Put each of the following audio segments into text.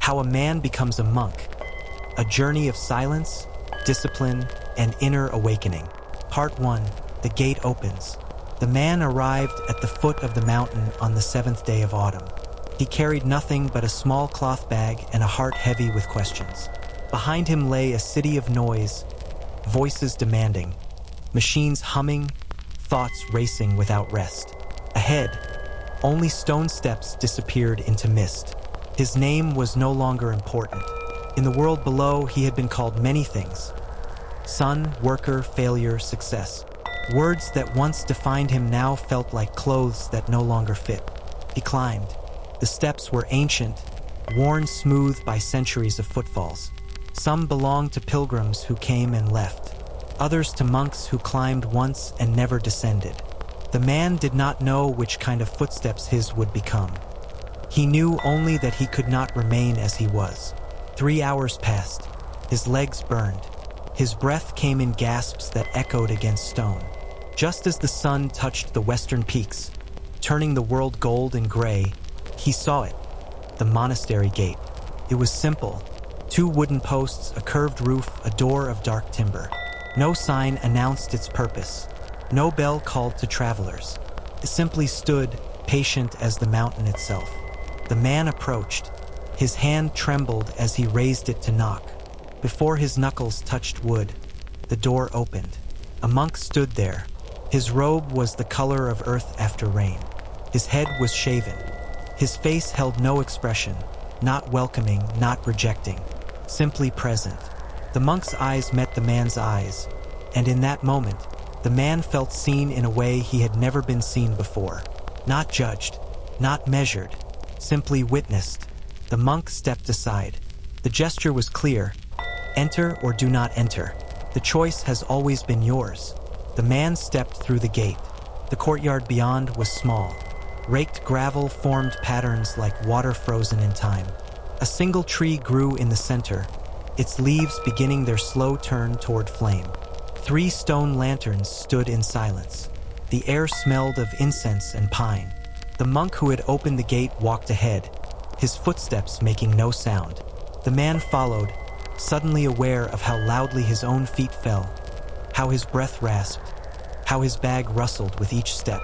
How a Man Becomes a Monk, a Journey of Silence, Discipline, and Inner Awakening. Part 1. The Gate Opens. The man arrived at the foot of the mountain on the 7th day of autumn. He carried nothing but a small cloth bag and a heart heavy with questions. Behind him lay a city of noise, voices demanding, machines humming, thoughts racing without rest. Ahead, only stone steps disappeared into mist. His name was no longer important. In the world below, he had been called many things: son, worker, failure, success. Words that once defined him now felt like clothes that no longer fit. He climbed. The steps were ancient, worn smooth by centuries of footfalls. Some belonged to pilgrims who came and left, others to monks who climbed once and never descended. The man did not know which kind of footsteps his would become. He knew only that he could not remain as he was. 3 hours passed. His legs burned. His breath came in gasps that echoed against stone. Just as the sun touched the western peaks, turning the world gold and gray, he saw it, the monastery gate. It was simple: 2 wooden posts, a curved roof, a door of dark timber. No sign announced its purpose. No bell called to travelers. It simply stood, patient as the mountain itself. The man approached. His hand trembled as he raised it to knock. Before his knuckles touched wood, the door opened. A monk stood there. His robe was the color of earth after rain. His head was shaven. His face held no expression, not welcoming, not rejecting, simply present. The monk's eyes met the man's eyes, and in that moment, the man felt seen in a way he had never been seen before. Not judged, not measured, simply witnessed. The monk stepped aside. The gesture was clear: enter or do not enter. The choice has always been yours. The man stepped through the gate. The courtyard beyond was small. Raked gravel formed patterns like water frozen in time. A single tree grew in the center, its leaves beginning their slow turn toward flame. 3 stone lanterns stood in silence. The air smelled of incense and pine. The monk who had opened the gate walked ahead, his footsteps making no sound. The man followed, suddenly aware of how loudly his own feet fell, how his breath rasped, how his bag rustled with each step.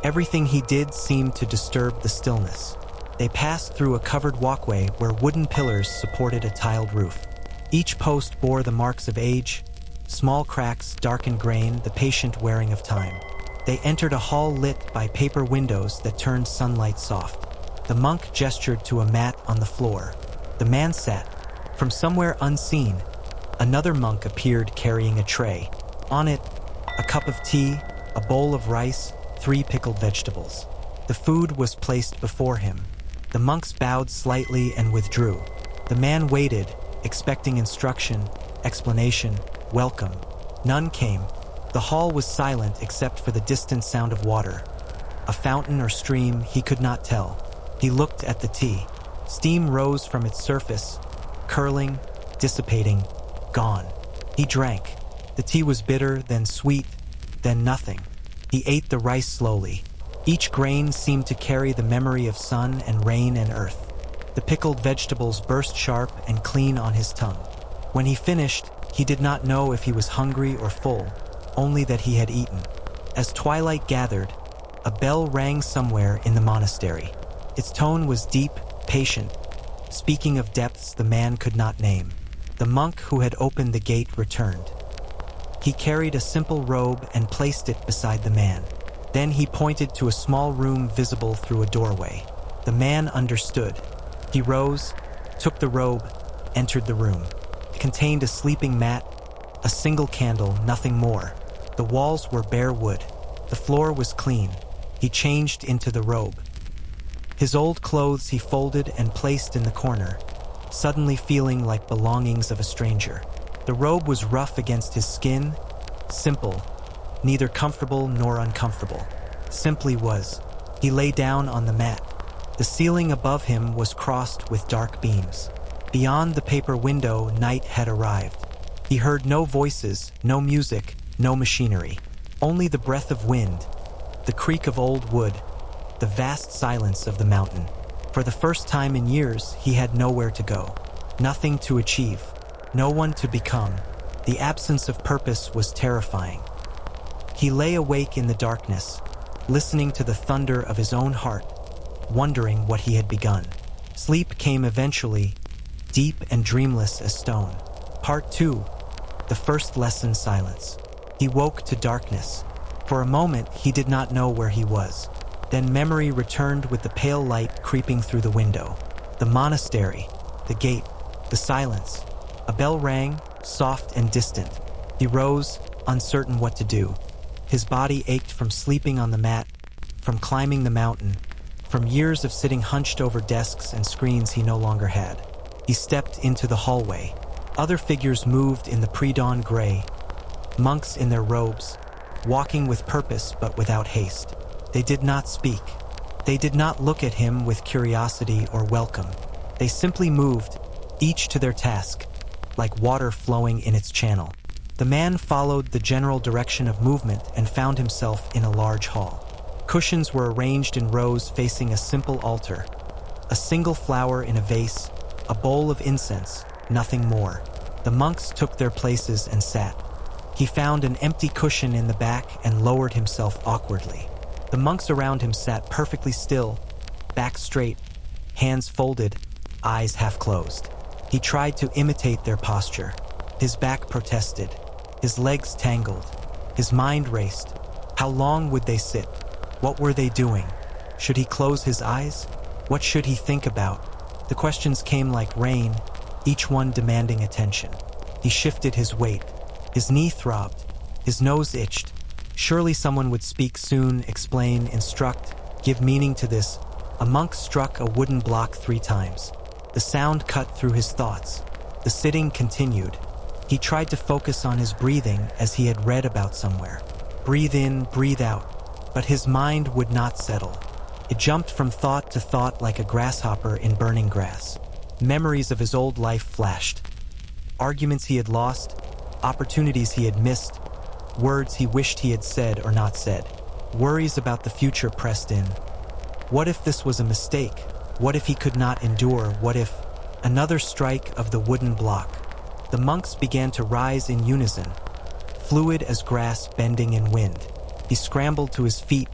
Everything he did seemed to disturb the stillness. They passed through a covered walkway where wooden pillars supported a tiled roof. Each post bore the marks of age, small cracks, darkened grain, the patient wearing of time. They entered a hall lit by paper windows that turned sunlight soft. The monk gestured to a mat on the floor. The man sat. From somewhere unseen, another monk appeared carrying a tray. On it, a cup of tea, a bowl of rice, 3 pickled vegetables. The food was placed before him. The monks bowed slightly and withdrew. The man waited, expecting instruction, explanation, welcome. None came. The hall was silent except for the distant sound of water. A fountain or stream, he could not tell. He looked at the tea. Steam rose from its surface, curling, dissipating, gone. He drank. The tea was bitter, then sweet, then nothing. He ate the rice slowly. Each grain seemed to carry the memory of sun and rain and earth. The pickled vegetables burst sharp and clean on his tongue. When he finished, he did not know if he was hungry or full, only that he had eaten. As twilight gathered, a bell rang somewhere in the monastery. Its tone was deep, patient, speaking of depths the man could not name. The monk who had opened the gate returned. He carried a simple robe and placed it beside the man. Then he pointed to a small room visible through a doorway. The man understood. He rose, took the robe, entered the room. It contained a sleeping mat, a single candle, nothing more. The walls were bare wood. The floor was clean. He changed into the robe. His old clothes he folded and placed in the corner, suddenly feeling like belongings of a stranger. The robe was rough against his skin, simple, neither comfortable nor uncomfortable. Simply was. He lay down on the mat. The ceiling above him was crossed with dark beams. Beyond the paper window, night had arrived. He heard no voices, no music, no machinery. Only the breath of wind, the creak of old wood, the vast silence of the mountain. For the first time in years, he had nowhere to go, nothing to achieve, no one to become. The absence of purpose was terrifying. He lay awake in the darkness, listening to the thunder of his own heart, wondering what he had begun. Sleep came eventually, deep and dreamless as stone. Part 2. The first lesson: silence. He woke to darkness. For a moment, he did not know where he was. Then memory returned with the pale light creeping through the window. The monastery, the gate, the silence. A bell rang, soft and distant. He rose, uncertain what to do. His body ached from sleeping on the mat, from climbing the mountain, from years of sitting hunched over desks and screens he no longer had. He stepped into the hallway. Other figures moved in the pre-dawn gray, monks in their robes, walking with purpose but without haste. They did not speak. They did not look at him with curiosity or welcome. They simply moved, each to their task, like water flowing in its channel. The man followed the general direction of movement and found himself in a large hall. Cushions were arranged in rows facing a simple altar. A single flower in a vase, a bowl of incense, nothing more. The monks took their places and sat. He found an empty cushion in the back and lowered himself awkwardly. The monks around him sat perfectly still, back straight, hands folded, eyes half closed. He tried to imitate their posture. His back protested. His legs tangled. His mind raced. How long would they sit? What were they doing? Should he close his eyes? What should he think about? The questions came like rain, each one demanding attention. He shifted his weight. His knee throbbed. His nose itched. Surely someone would speak soon, explain, instruct, give meaning to this. A monk struck a wooden block 3 times. The sound cut through his thoughts. The sitting continued. He tried to focus on his breathing as he had read about somewhere. Breathe in, breathe out. But his mind would not settle. It jumped from thought to thought like a grasshopper in burning grass. Memories of his old life flashed. Arguments he had lost, opportunities he had missed, words he wished he had said or not said. Worries about the future pressed in. What if this was a mistake? What if he could not endure? What if... Another strike of the wooden block. The monks began to rise in unison, fluid as grass bending in wind. He scrambled to his feet,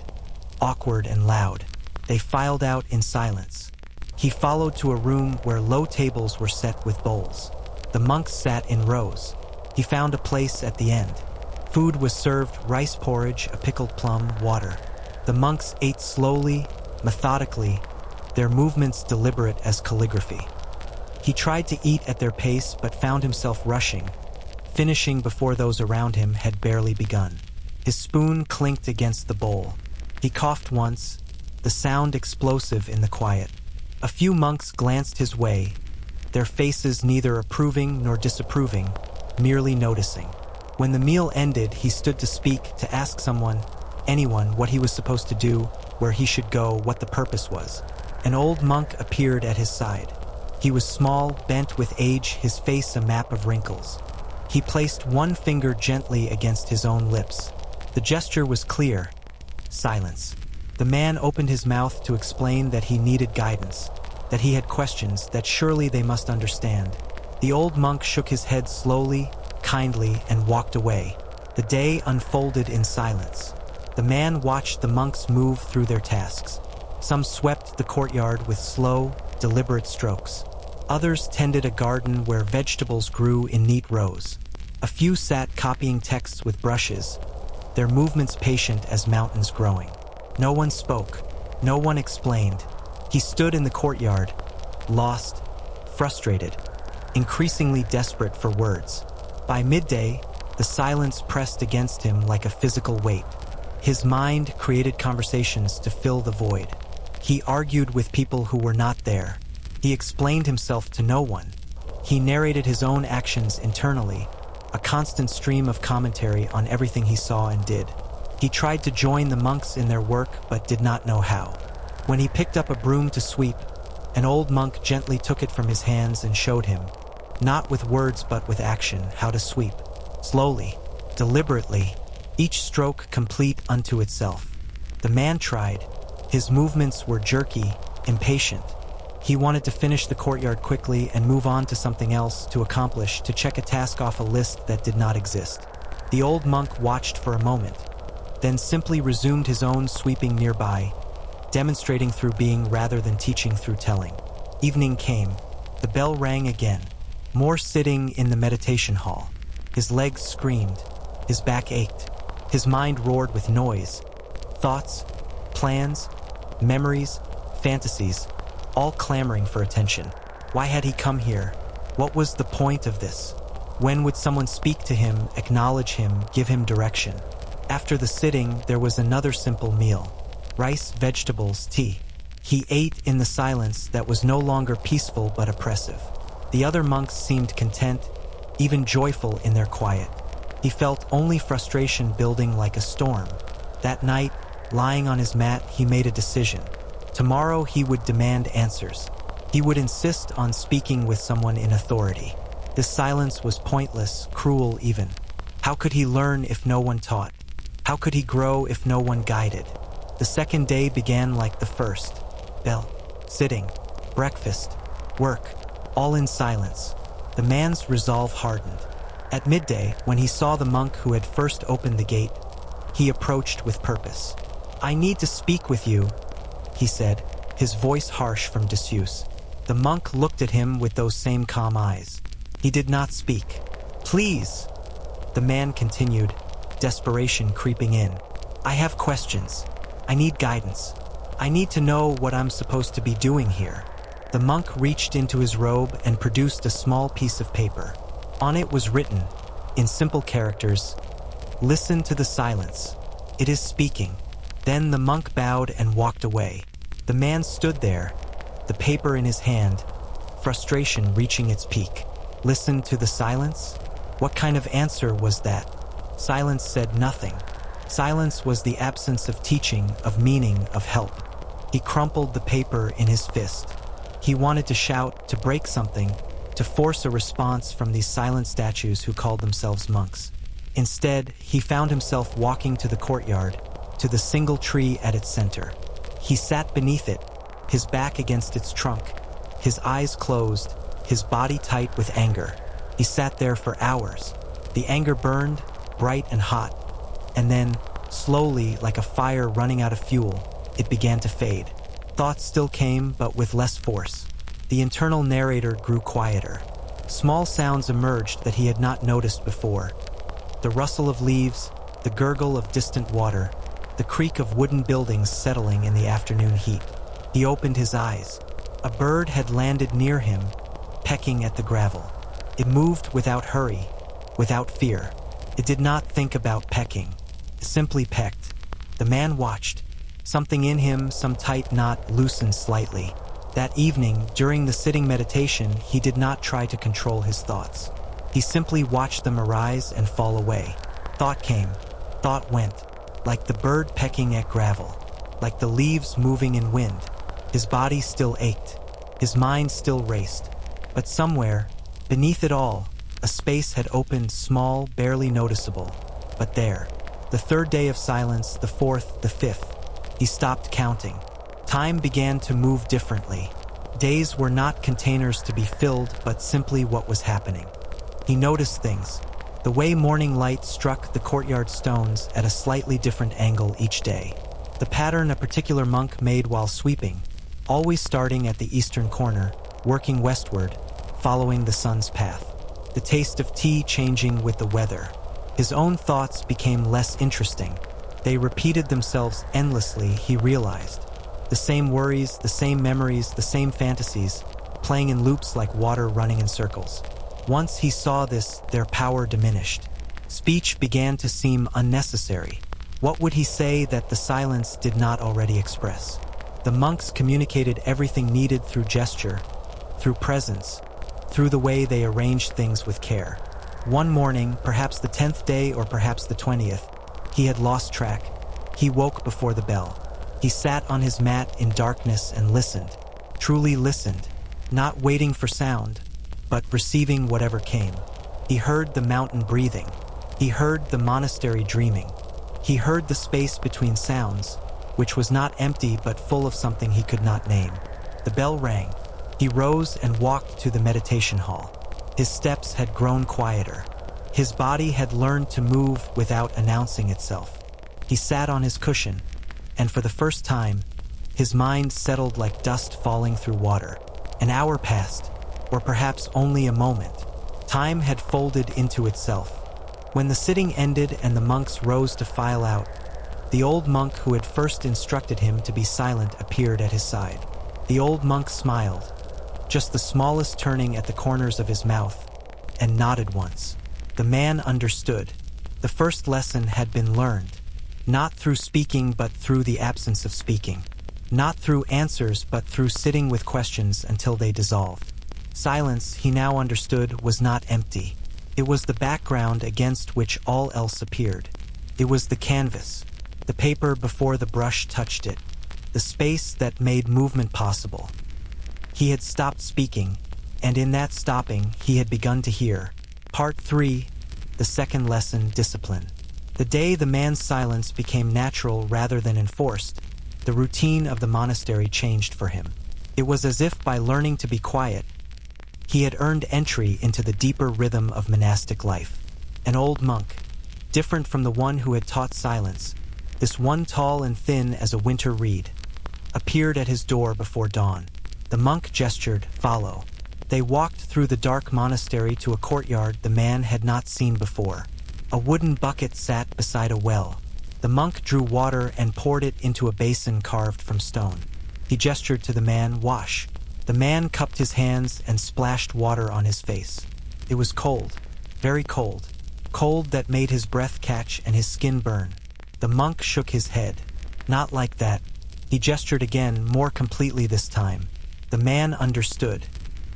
awkward and loud. They filed out in silence. He followed to a room where low tables were set with bowls. The monks sat in rows. He found a place at the end. Food was served: rice porridge, a pickled plum, water. The monks ate slowly, methodically, their movements deliberate as calligraphy. He tried to eat at their pace but found himself rushing, finishing before those around him had barely begun. His spoon clinked against the bowl. He coughed once, the sound explosive in the quiet. A few monks glanced his way, their faces neither approving nor disapproving, merely noticing. When the meal ended, he stood to speak, to ask someone, anyone, what he was supposed to do, where he should go, what the purpose was. An old monk appeared at his side. He was small, bent with age, his face a map of wrinkles. He placed one finger gently against his own lips. The gesture was clear. Silence. The man opened his mouth to explain that he needed guidance, that he had questions, that surely they must understand. The old monk shook his head slowly, kindly, and walked away. The day unfolded in silence. The man watched the monks move through their tasks. Some swept the courtyard with slow, deliberate strokes. Others tended a garden where vegetables grew in neat rows. A few sat copying texts with brushes, their movements patient as mountains growing. No one spoke. No one explained. He stood in the courtyard, lost, frustrated, increasingly desperate for words. By midday, the silence pressed against him like a physical weight. His mind created conversations to fill the void. He argued with people who were not there. He explained himself to no one. He narrated his own actions internally, a constant stream of commentary on everything he saw and did. He tried to join the monks in their work but did not know how. When he picked up a broom to sweep, an old monk gently took it from his hands and showed him, not with words but with action, how to sweep. Slowly, deliberately, each stroke complete unto itself. The man tried. His movements were jerky, impatient. He wanted to finish the courtyard quickly and move on to something else to accomplish, to check a task off a list that did not exist. The old monk watched for a moment, then simply resumed his own sweeping nearby, demonstrating through being rather than teaching through telling. Evening came. The bell rang again. More sitting in the meditation hall. His legs screamed. His back ached. His mind roared with noise. Thoughts, plans, memories, fantasies, all clamoring for attention. Why had he come here? What was the point of this? When would someone speak to him, acknowledge him, give him direction? After the sitting, there was another simple meal. Rice, vegetables, tea. He ate in the silence that was no longer peaceful but oppressive. The other monks seemed content, even joyful in their quiet. He felt only frustration building like a storm. That night, lying on his mat, he made a decision. Tomorrow he would demand answers. He would insist on speaking with someone in authority. This silence was pointless, cruel even. How could he learn if no one taught? How could he grow if no one guided? The second day began like the first. Bell, sitting, breakfast, work, all in silence. The man's resolve hardened. At midday, when he saw the monk who had first opened the gate, he approached with purpose. "I need to speak with you," he said, his voice harsh from disuse. The monk looked at him with those same calm eyes. He did not speak. "Please," the man continued, desperation creeping in. "I have questions. I need guidance. I need to know what I'm supposed to be doing here." The monk reached into his robe and produced a small piece of paper. On it was written, in simple characters, "Listen to the silence. It is speaking." Then the monk bowed and walked away. The man stood there, the paper in his hand, frustration reaching its peak. Listen to the silence? What kind of answer was that? Silence said nothing. Silence was the absence of teaching, of meaning, of help. He crumpled the paper in his fist. He wanted to shout, to break something, to force a response from these silent statues who called themselves monks. Instead, he found himself walking to the courtyard, to the single tree at its center. He sat beneath it, his back against its trunk, his eyes closed, his body tight with anger. He sat there for hours. The anger burned, bright and hot, and then, slowly, like a fire running out of fuel, it began to fade. Thoughts still came, but with less force. The internal narrator grew quieter. Small sounds emerged that he had not noticed before. The rustle of leaves, the gurgle of distant water, the creak of wooden buildings settling in the afternoon heat. He opened his eyes. A bird had landed near him, pecking at the gravel. It moved without hurry, without fear. It did not think about pecking. It simply pecked. The man watched. Something in him, some tight knot, loosened slightly. That evening, during the sitting meditation, he did not try to control his thoughts. He simply watched them arise and fall away. Thought came, thought went, like the bird pecking at gravel, like the leaves moving in wind. His body still ached, his mind still raced, but somewhere, beneath it all, a space had opened, small, barely noticeable, but there. The third day of silence, the fourth, the fifth. He stopped counting. Time began to move differently. Days were not containers to be filled, but simply what was happening. He noticed things. The way morning light struck the courtyard stones at a slightly different angle each day. The pattern a particular monk made while sweeping, always starting at the eastern corner, working westward, following the sun's path. The taste of tea changing with the weather. His own thoughts became less interesting. They repeated themselves endlessly, he realized. The same worries, the same memories, the same fantasies, playing in loops like water running in circles. Once he saw this, their power diminished. Speech began to seem unnecessary. What would he say that the silence did not already express? The monks communicated everything needed through gesture, through presence, through the way they arranged things with care. One morning, perhaps the 10th day or perhaps the 20th, he had lost track. He woke before the bell. He sat on his mat in darkness and listened, truly listened, not waiting for sound, but receiving whatever came. He heard the mountain breathing. He heard the monastery dreaming. He heard the space between sounds, which was not empty but full of something he could not name. The bell rang. He rose and walked to the meditation hall. His steps had grown quieter. His body had learned to move without announcing itself. He sat on his cushion, and for the first time, his mind settled like dust falling through water. An hour passed, or perhaps only a moment. Time had folded into itself. When the sitting ended and the monks rose to file out, the old monk who had first instructed him to be silent appeared at his side. The old monk smiled, just the smallest turning at the corners of his mouth, and nodded once. The man understood. The first lesson had been learned, not through speaking but through the absence of speaking, not through answers but through sitting with questions until they dissolved. Silence, he now understood, was not empty. It was the background against which all else appeared. It was the canvas, the paper before the brush touched it, the space that made movement possible. He had stopped speaking, and in that stopping, he had begun to hear. Part 3, the second lesson, discipline. The day the man's silence became natural rather than enforced, the routine of the monastery changed for him. It was as if by learning to be quiet, he had earned entry into the deeper rhythm of monastic life. An old monk, different from the one who had taught silence, this one tall and thin as a winter reed, appeared at his door before dawn. The monk gestured, "Follow." They walked through the dark monastery to a courtyard the man had not seen before. A wooden bucket sat beside a well. The monk drew water and poured it into a basin carved from stone. He gestured to the man, "Wash." The man cupped his hands and splashed water on his face. It was cold, very cold, cold that made his breath catch and his skin burn. The monk shook his head. "Not like that." He gestured again, more completely this time. The man understood.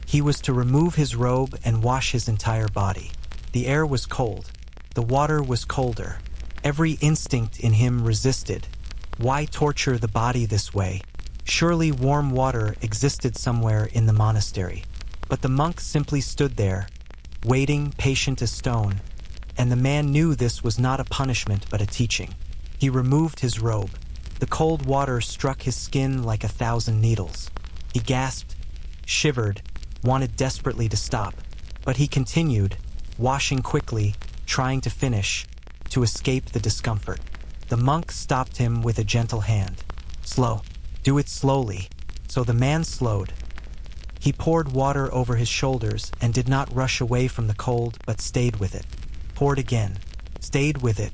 He was to remove his robe and wash his entire body. The air was cold. The water was colder. Every instinct in him resisted. Why torture the body this way? Surely warm water existed somewhere in the monastery. But the monk simply stood there, waiting, patient as stone, and the man knew this was not a punishment but a teaching. He removed his robe. The cold water struck his skin like 1,000 needles. He gasped, shivered, wanted desperately to stop, but he continued, washing quickly, trying to finish, to escape the discomfort. The monk stopped him with a gentle hand. "Slow. Do it slowly." So the man slowed. He poured water over his shoulders and did not rush away from the cold, but stayed with it. Poured again, stayed with it,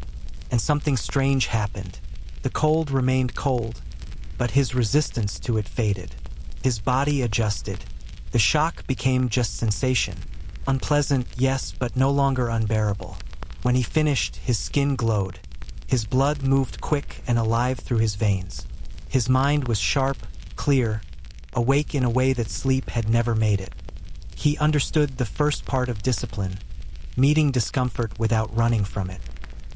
and something strange happened. The cold remained cold, but his resistance to it faded. His body adjusted. The shock became just sensation. Unpleasant, yes, but no longer unbearable. When he finished, his skin glowed. His blood moved quick and alive through his veins. His mind was sharp, clear, awake in a way that sleep had never made it. He understood the first part of discipline, meeting discomfort without running from it.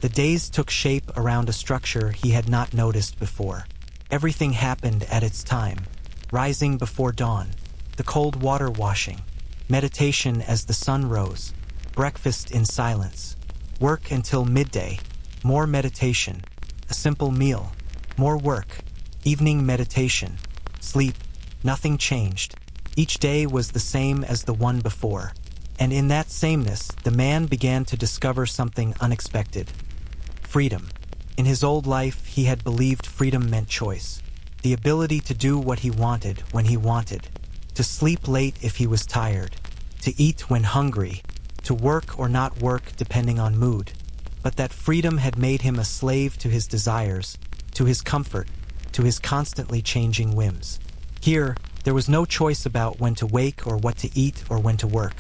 The days took shape around a structure he had not noticed before. Everything happened at its time. Rising before dawn, the cold water washing, meditation as the sun rose, breakfast in silence, work until midday, more meditation, a simple meal, more work, evening meditation, sleep. Nothing changed. Each day was the same as the one before. And in that sameness, the man began to discover something unexpected. Freedom. In his old life, he had believed freedom meant choice. The ability to do what he wanted when he wanted. To sleep late if he was tired. To eat when hungry. To work or not work depending on mood. But that freedom had made him a slave to his desires, to his comfort, to his constantly changing whims. Here, there was no choice about when to wake or what to eat or when to work.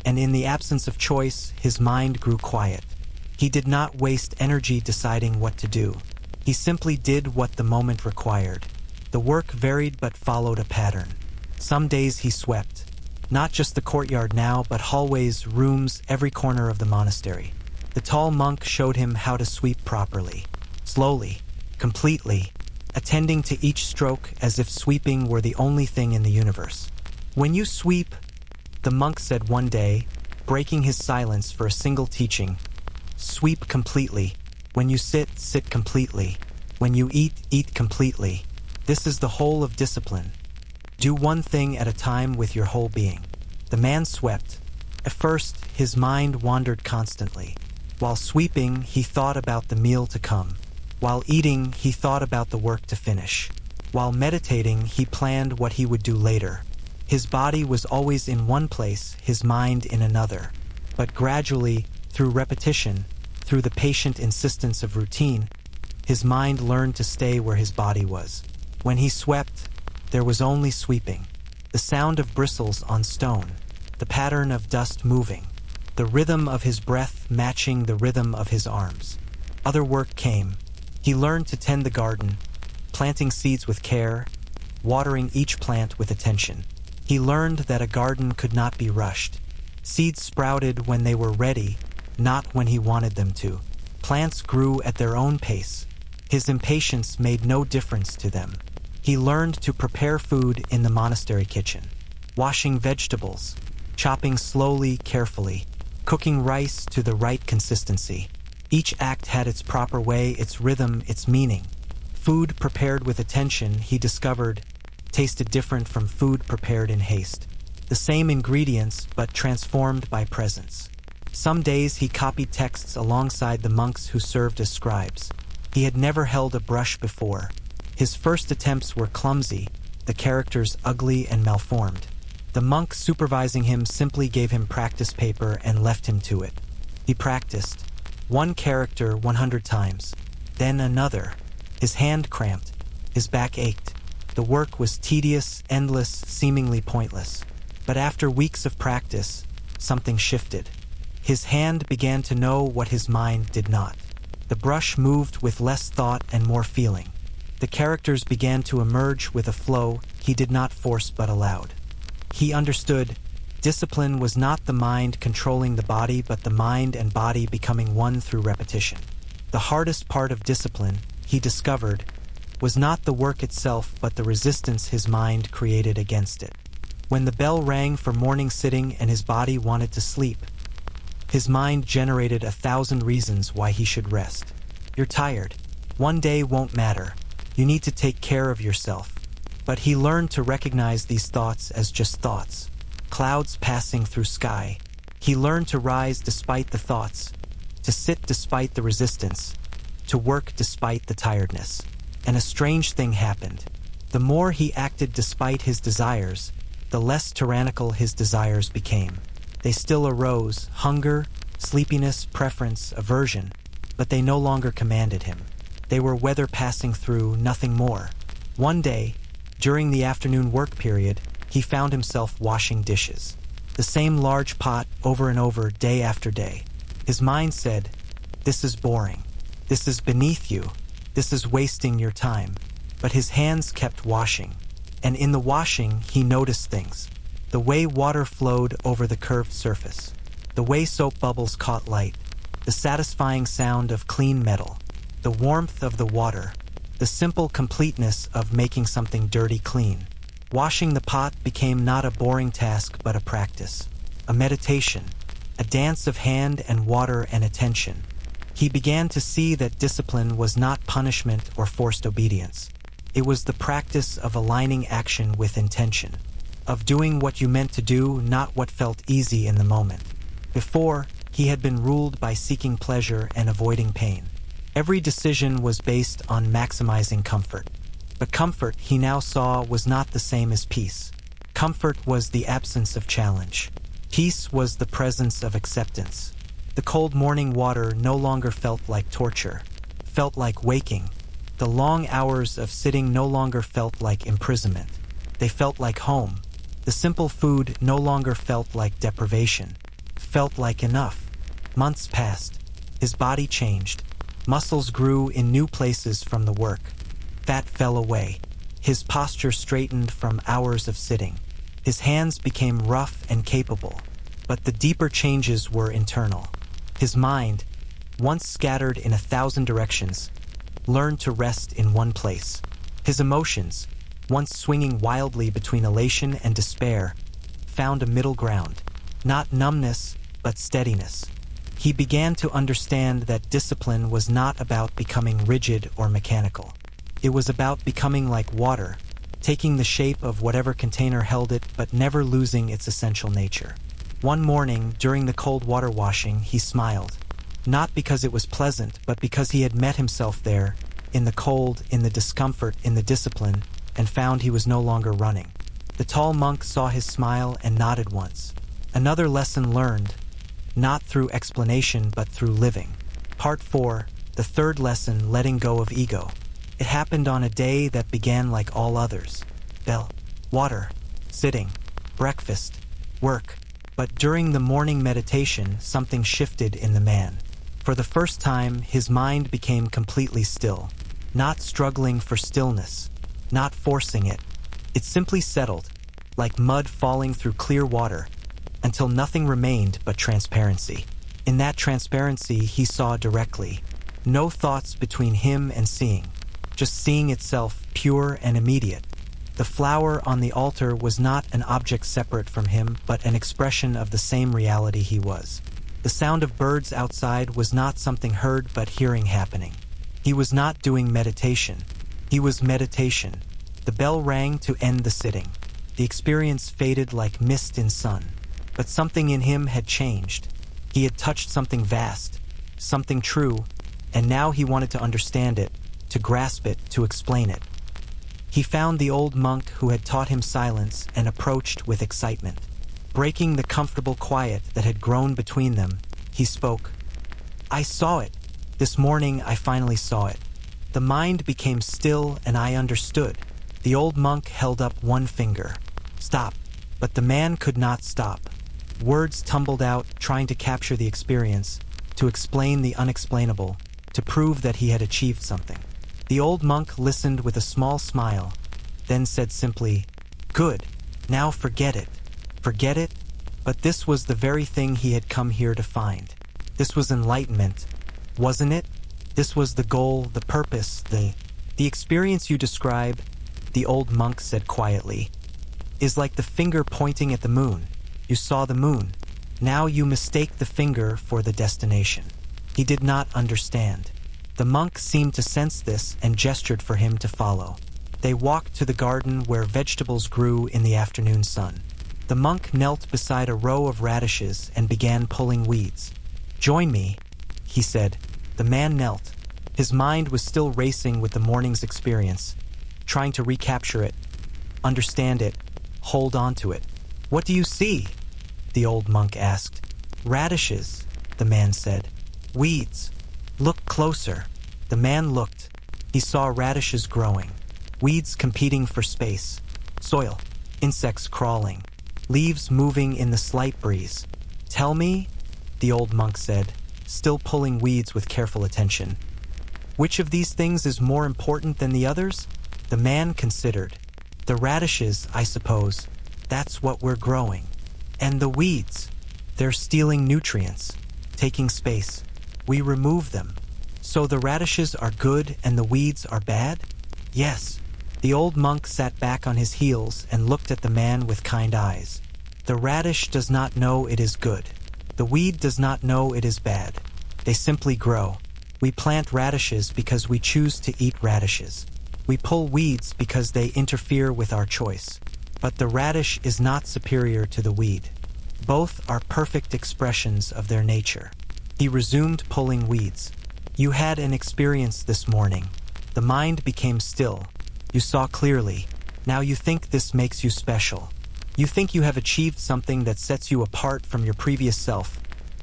And in the absence of choice, his mind grew quiet. He did not waste energy deciding what to do. He simply did what the moment required. The work varied but followed a pattern. Some days he swept. Not just the courtyard now, but hallways, rooms, every corner of the monastery. The tall monk showed him how to sweep properly. Slowly, completely, attending to each stroke as if sweeping were the only thing in the universe. "When you sweep," the monk said one day, breaking his silence for a single teaching, "sweep completely. When you sit, sit completely. When you eat, eat completely. This is the whole of discipline." Do one thing at a time with your whole being. The man swept. At first, his mind wandered constantly. While sweeping, he thought about the meal to come. While eating, he thought about the work to finish. While meditating, he planned what he would do later. His body was always in one place, his mind in another. But gradually, through repetition, through the patient insistence of routine, his mind learned to stay where his body was. When he swept, there was only sweeping. The sound of bristles on stone, the pattern of dust moving, the rhythm of his breath matching the rhythm of his arms. Other work came. He learned to tend the garden, planting seeds with care, watering each plant with attention. He learned that a garden could not be rushed. Seeds sprouted when they were ready, not when he wanted them to. Plants grew at their own pace. His impatience made no difference to them. He learned to prepare food in the monastery kitchen, washing vegetables, chopping slowly, carefully, cooking rice to the right consistency. Each act had its proper way, its rhythm, its meaning. Food prepared with attention, he discovered, tasted different from food prepared in haste. The same ingredients, but transformed by presence. Some days he copied texts alongside the monks who served as scribes. He had never held a brush before. His first attempts were clumsy, the characters ugly and malformed. The monk supervising him simply gave him practice paper and left him to it. He practiced. One character 100 times, then another. His hand cramped, his back ached. The work was tedious, endless, seemingly pointless. But after weeks of practice, something shifted. His hand began to know what his mind did not. The brush moved with less thought and more feeling. The characters began to emerge with a flow he did not force but allowed. He understood discipline was not the mind controlling the body, but the mind and body becoming one through repetition. The hardest part of discipline, he discovered, was not the work itself but the resistance his mind created against it. When the bell rang for morning sitting and his body wanted to sleep, his mind generated 1,000 reasons why he should rest. You're tired. One day won't matter. You need to take care of yourself. But he learned to recognize these thoughts as just thoughts. Clouds passing through sky. He learned to rise despite the thoughts, to sit despite the resistance, to work despite the tiredness. And a strange thing happened. The more he acted despite his desires, the less tyrannical his desires became. They still arose, hunger, sleepiness, preference, aversion, but they no longer commanded him. They were weather passing through, nothing more. One day, during the afternoon work period, he found himself washing dishes. The same large pot over and over, day after day. His mind said, "This is boring. This is beneath you. This is wasting your time." But his hands kept washing. And in the washing, he noticed things. The way water flowed over the curved surface. The way soap bubbles caught light. The satisfying sound of clean metal. The warmth of the water. The simple completeness of making something dirty clean. Washing the pot became not a boring task but a practice. A meditation. A dance of hand and water and attention. He began to see that discipline was not punishment or forced obedience. It was the practice of aligning action with intention. Of doing what you meant to do, not what felt easy in the moment. Before, he had been ruled by seeking pleasure and avoiding pain. Every decision was based on maximizing comfort. But comfort, he now saw, was not the same as peace. Comfort was the absence of challenge. Peace was the presence of acceptance. The cold morning water no longer felt like torture, felt like waking. The long hours of sitting no longer felt like imprisonment. They felt like home. The simple food no longer felt like deprivation, felt like enough. Months passed. His body changed. Muscles grew in new places from the work. Fat fell away. His posture straightened from hours of sitting. His hands became rough and capable. But the deeper changes were internal. His mind, once scattered in 1,000 directions, learned to rest in one place. His emotions, once swinging wildly between elation and despair, found a middle ground. Not numbness, but steadiness. He began to understand that discipline was not about becoming rigid or mechanical. It was about becoming like water, taking the shape of whatever container held it but never losing its essential nature. One morning, during the cold water washing, he smiled. Not because it was pleasant, but because he had met himself there, in the cold, in the discomfort, in the discipline, and found he was no longer running. The tall monk saw his smile and nodded once. Another lesson learned, not through explanation but through living. Part 4, the third lesson, letting go of ego. It happened on a day that began like all others. Bell, water, sitting, breakfast, work. But during the morning meditation, something shifted in the man. For the first time, his mind became completely still, not struggling for stillness, not forcing it. It simply settled, like mud falling through clear water, until nothing remained but transparency. In that transparency, he saw directly. No thoughts between him and seeing, just seeing itself, pure and immediate. The flower on the altar was not an object separate from him, but an expression of the same reality he was. The sound of birds outside was not something heard but hearing happening. He was not doing meditation. He was meditation. The bell rang to end the sitting. The experience faded like mist in sun. But something in him had changed. He had touched something vast, something true, and now he wanted to understand it, to grasp it, to explain it. He found the old monk who had taught him silence and approached with excitement. Breaking the comfortable quiet that had grown between them, he spoke. "I saw it. This morning I finally saw it. The mind became still and I understood." The old monk held up one finger. "Stop." But the man could not stop. Words tumbled out, trying to capture the experience, to explain the unexplainable, to prove that he had achieved something. The old monk listened with a small smile, then said simply, "Good, now forget it." Forget it? But this was the very thing he had come here to find. This was enlightenment, wasn't it? This was the goal, the purpose, the experience you describe, the old monk said quietly, is like the finger pointing at the moon. You saw the moon. Now you mistake the finger for the destination. He did not understand. The monk seemed to sense this and gestured for him to follow. They walked to the garden where vegetables grew in the afternoon sun. The monk knelt beside a row of radishes and began pulling weeds. "Join me," he said. The man knelt. His mind was still racing with the morning's experience, trying to recapture it, understand it, hold on to it. "What do you see?" the old monk asked. "Radishes," the man said. "Weeds. Look closer." The man looked. He saw radishes growing, weeds competing for space, soil, insects crawling, leaves moving in the slight breeze. "Tell me," the old monk said, still pulling weeds with careful attention, "which of these things is more important than the others?" The man considered. "The radishes, I suppose. That's what we're growing. And the weeds, they're stealing nutrients, taking space. We remove them. So the radishes are good and the weeds are bad?" "Yes." The old monk sat back on his heels and looked at the man with kind eyes. "The radish does not know it is good. The weed does not know it is bad. They simply grow. We plant radishes because we choose to eat radishes. We pull weeds because they interfere with our choice. But the radish is not superior to the weed. Both are perfect expressions of their nature." He resumed pulling weeds. "You had an experience this morning. The mind became still. You saw clearly. Now you think this makes you special. You think you have achieved something that sets you apart from your previous self,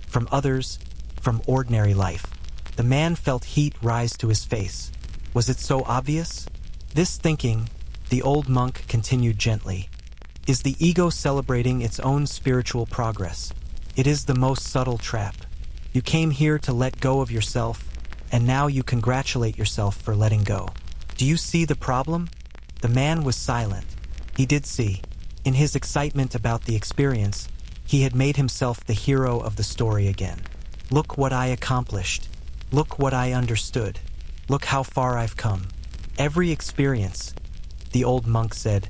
from others, from ordinary life." The man felt heat rise to his face. Was it so obvious? This thinking, the old monk continued gently, is the ego celebrating its own spiritual progress. It is the most subtle trap. You came here to let go of yourself, and now you congratulate yourself for letting go. Do you see the problem? The man was silent. He did see. In his excitement about the experience, he had made himself the hero of the story again. "Look what I accomplished. Look what I understood. Look how far I've come." Every experience, the old monk said,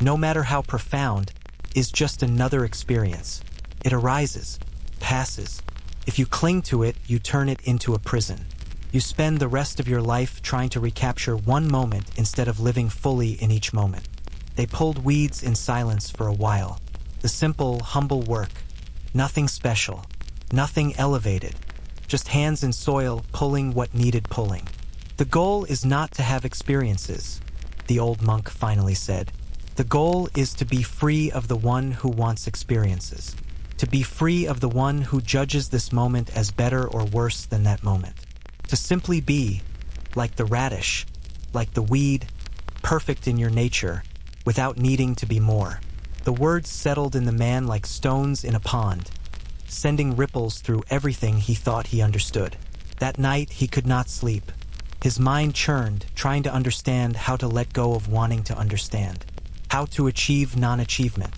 no matter how profound, is just another experience. It arises, passes. If you cling to it, you turn it into a prison. You spend the rest of your life trying to recapture one moment instead of living fully in each moment. They pulled weeds in silence for a while. The simple, humble work. Nothing special. Nothing elevated. Just hands in soil pulling what needed pulling. The goal is not to have experiences, the old monk finally said. The goal is to be free of the one who wants experiences. To be free of the one who judges this moment as better or worse than that moment. To simply be, like the radish, like the weed, perfect in your nature, without needing to be more. The words settled in the man like stones in a pond, sending ripples through everything he thought he understood. That night he could not sleep. His mind churned, trying to understand how to let go of wanting to understand. How to achieve non-achievement.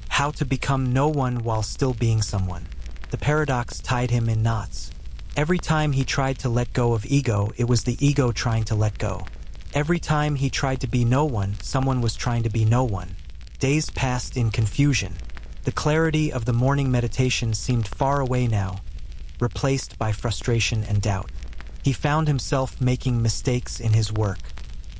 How to become no one while still being someone. The paradox tied him in knots. Every time he tried to let go of ego, it was the ego trying to let go. Every time he tried to be no one, someone was trying to be no one. Days passed in confusion. The clarity of the morning meditation seemed far away now, replaced by frustration and doubt. He found himself making mistakes in his work,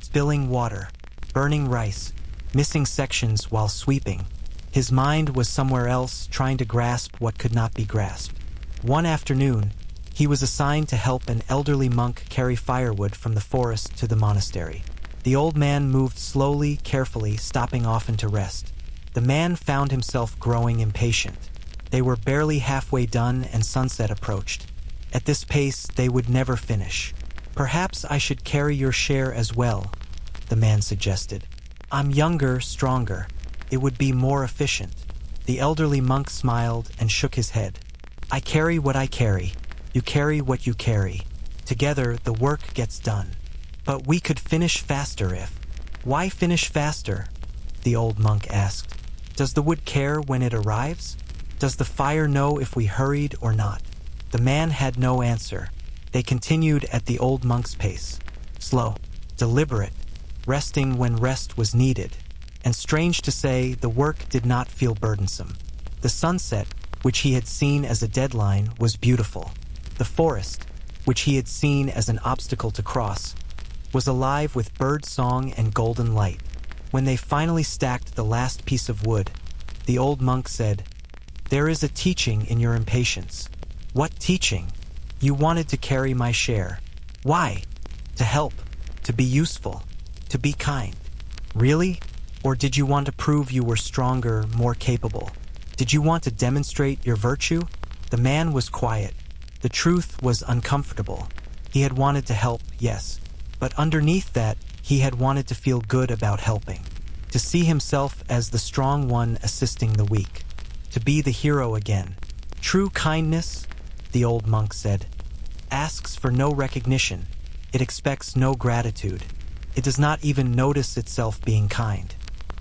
spilling water, burning rice, missing sections while sweeping. His mind was somewhere else, trying to grasp what could not be grasped. One afternoon, he was assigned to help an elderly monk carry firewood from the forest to the monastery. The old man moved slowly, carefully, stopping often to rest. The man found himself growing impatient. They were barely halfway done and sunset approached. At this pace, they would never finish. Perhaps I should carry your share as well, the man suggested. I'm younger, stronger. It would be more efficient. The elderly monk smiled and shook his head. I carry what I carry. You carry what you carry. Together, the work gets done. But we could finish faster if... Why finish faster? The old monk asked. Does the wood care when it arrives? Does the fire know if we hurried or not? The man had no answer. They continued at the old monk's pace. Slow, deliberate, resting when rest was needed. And strange to say, the work did not feel burdensome. The sunset, which he had seen as a deadline, was beautiful. The forest, which he had seen as an obstacle to cross, was alive with bird song and golden light. When they finally stacked the last piece of wood, the old monk said, There is a teaching in your impatience. What teaching? You wanted to carry my share. Why? To help, to be useful, to be kind. Really? Or did you want to prove you were stronger, more capable? Did you want to demonstrate your virtue? The man was quiet. The truth was uncomfortable. He had wanted to help, yes. But underneath that, he had wanted to feel good about helping. To see himself as the strong one assisting the weak. To be the hero again. True kindness, the old monk said, asks for no recognition. It expects no gratitude. It does not even notice itself being kind.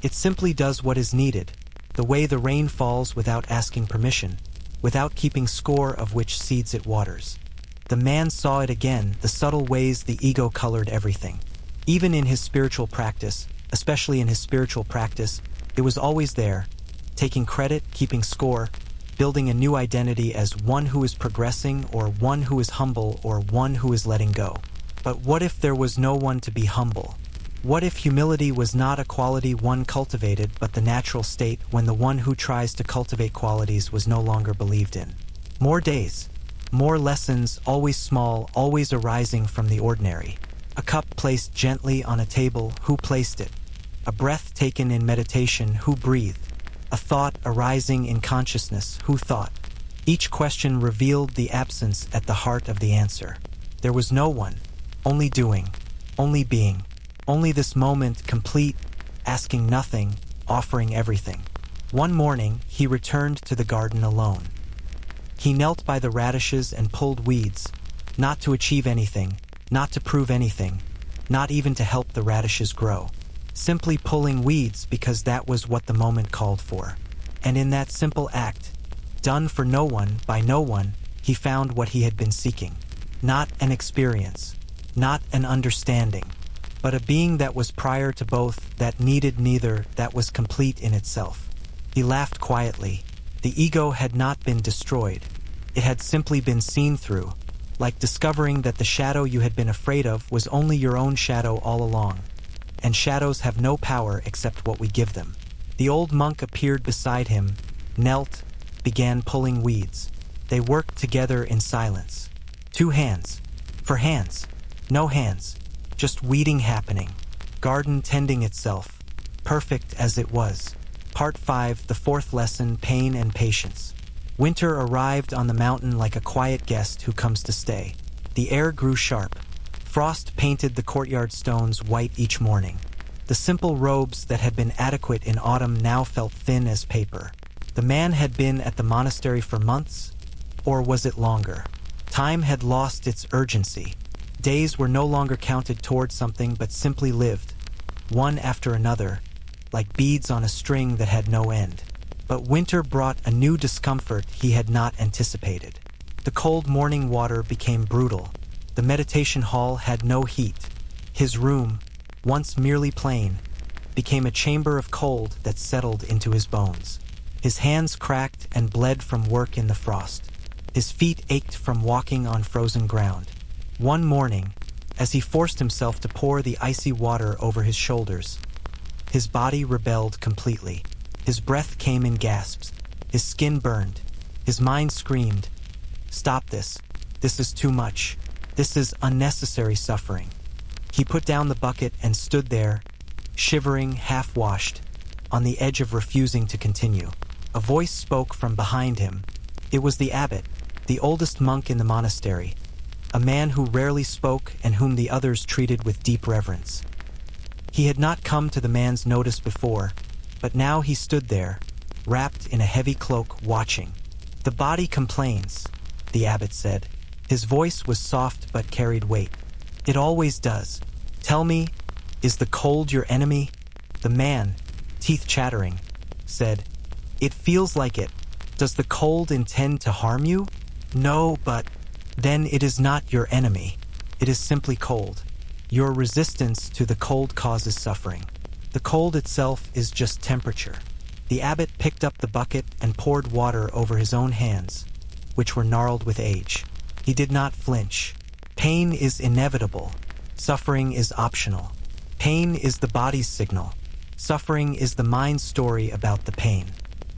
It simply does what is needed, the way the rain falls without asking permission, without keeping score of which seeds it waters. The man saw it again, the subtle ways the ego colored everything. Even in his spiritual practice, especially in his spiritual practice, it was always there, taking credit, keeping score, building a new identity as one who is progressing or one who is humble or one who is letting go. But what if there was no one to be humble? What if humility was not a quality one cultivated but the natural state when the one who tries to cultivate qualities was no longer believed in? More days, more lessons, always small, always arising from the ordinary. A cup placed gently on a table, who placed it? A breath taken in meditation, who breathed? A thought arising in consciousness, who thought? Each question revealed the absence at the heart of the answer. There was no one, only doing, only being. Only this moment, complete, asking nothing, offering everything. One morning, he returned to the garden alone. He knelt by the radishes and pulled weeds, not to achieve anything, not to prove anything, not even to help the radishes grow. Simply pulling weeds because that was what the moment called for. And in that simple act, done for no one, by no one, he found what he had been seeking. Not an experience, not an understanding, but a being that was prior to both, that needed neither, that was complete in itself. He laughed quietly. The ego had not been destroyed. It had simply been seen through, like discovering that the shadow you had been afraid of was only your own shadow all along. And shadows have no power except what we give them. The old monk appeared beside him, knelt, began pulling weeds. They worked together in silence. 2 hands. For hands. No hands. Just weeding happening. Garden tending itself. Perfect as it was. Part 5, the 4th lesson, pain and patience. Winter arrived on the mountain like a quiet guest who comes to stay. The air grew sharp. Frost painted the courtyard stones white each morning. The simple robes that had been adequate in autumn now felt thin as paper. The man had been at the monastery for months, or was it longer? Time had lost its urgency. Days were no longer counted toward something but simply lived, one after another, like beads on a string that had no end. But winter brought a new discomfort he had not anticipated. The cold morning water became brutal. The meditation hall had no heat. His room, once merely plain, became a chamber of cold that settled into his bones. His hands cracked and bled from work in the frost. His feet ached from walking on frozen ground. One morning, as he forced himself to pour the icy water over his shoulders, his body rebelled completely. His breath came in gasps. His skin burned. His mind screamed, "Stop this. This is too much. This is unnecessary suffering." He put down the bucket and stood there, shivering, half-washed, on the edge of refusing to continue. A voice spoke from behind him. It was the abbot, the oldest monk in the monastery, a man who rarely spoke and whom the others treated with deep reverence. He had not come to the man's notice before, but now he stood there, wrapped in a heavy cloak, watching. "The body complains," the abbot said. His voice was soft but carried weight. "It always does. Tell me, is the cold your enemy?" The man, teeth chattering, said, "It feels like it. Does the cold intend to harm you?" "No, but..." "Then it is not your enemy. It is simply cold. Your resistance to the cold causes suffering. The cold itself is just temperature." The abbot picked up the bucket and poured water over his own hands, which were gnarled with age. He did not flinch. Pain is inevitable. Suffering is optional. Pain is the body's signal. Suffering is the mind's story about the pain.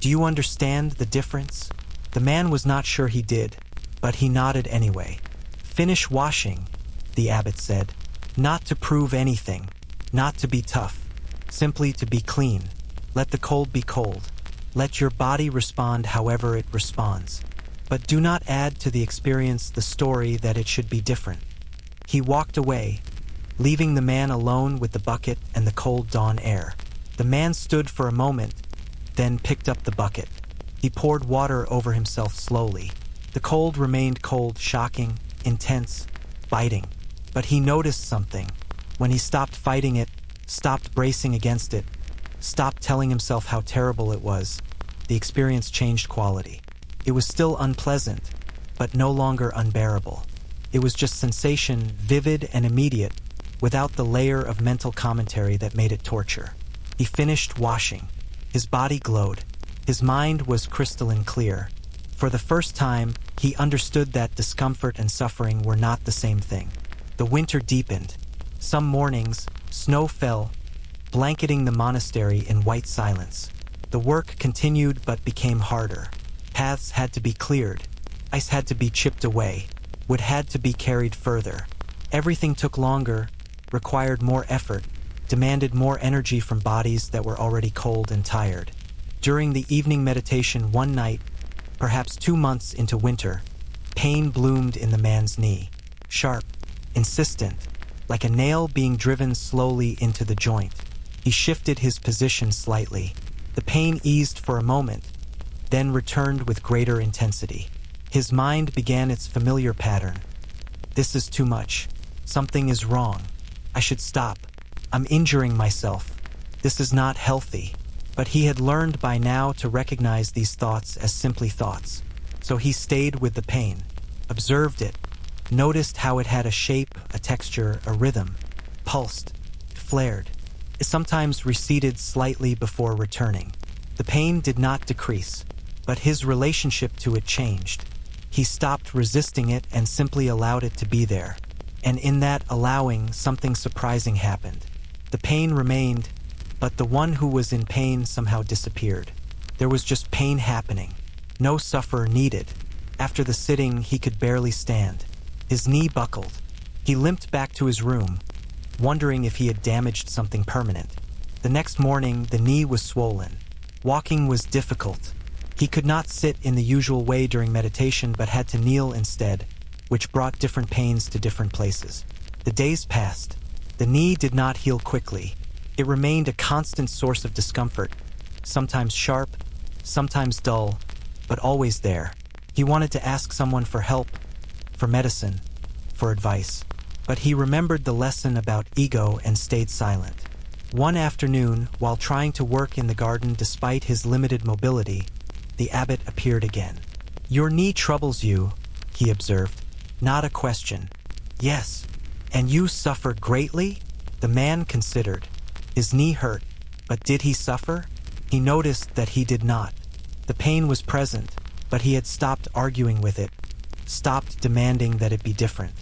Do you understand the difference? The man was not sure he did, but he nodded anyway. "Finish washing," the abbot said. "Not to prove anything, not to be tough, simply to be clean. Let the cold be cold. Let your body respond however it responds. But do not add to the experience the story that it should be different." He walked away, leaving the man alone with the bucket and the cold dawn air. The man stood for a moment, then picked up the bucket. He poured water over himself slowly. The cold remained cold, shocking, intense, biting. But he noticed something. When he stopped fighting it, stopped bracing against it, stopped telling himself how terrible it was, the experience changed quality. It was still unpleasant, but no longer unbearable. It was just sensation, vivid and immediate, without the layer of mental commentary that made it torture. He finished washing. His body glowed. His mind was crystalline clear. For the first time, he understood that discomfort and suffering were not the same thing. The winter deepened. Some mornings, snow fell, blanketing the monastery in white silence. The work continued but became harder. Paths had to be cleared. Ice had to be chipped away. Wood had to be carried further. Everything took longer, required more effort, demanded more energy from bodies that were already cold and tired. During the evening meditation one night, perhaps 2 months into winter, pain bloomed in the man's knee. Sharp, insistent, like a nail being driven slowly into the joint. He shifted his position slightly. The pain eased for a moment, then returned with greater intensity. His mind began its familiar pattern. "This is too much. Something is wrong. I should stop. I'm injuring myself. This is not healthy." But he had learned by now to recognize these thoughts as simply thoughts. So he stayed with the pain, observed it, noticed how it had a shape, a texture, a rhythm, pulsed, flared. It sometimes receded slightly before returning. The pain did not decrease, but his relationship to it changed. He stopped resisting it and simply allowed it to be there. And in that allowing, something surprising happened. The pain remained, but the one who was in pain somehow disappeared. There was just pain happening. No sufferer needed. After the sitting, he could barely stand. His knee buckled. He limped back to his room, wondering if he had damaged something permanent. The next morning, the knee was swollen. Walking was difficult. He could not sit in the usual way during meditation but had to kneel instead, which brought different pains to different places. The days passed. The knee did not heal quickly. It remained a constant source of discomfort, sometimes sharp, sometimes dull, but always there. He wanted to ask someone for help, for medicine, for advice. But he remembered the lesson about ego and stayed silent. One afternoon, while trying to work in the garden despite his limited mobility, the abbot appeared again. "Your knee troubles you," he observed. "Not a question." "Yes. And you suffer greatly?" The man considered. His knee hurt, but did he suffer? He noticed that he did not. The pain was present, but he had stopped arguing with it, stopped demanding that it be different.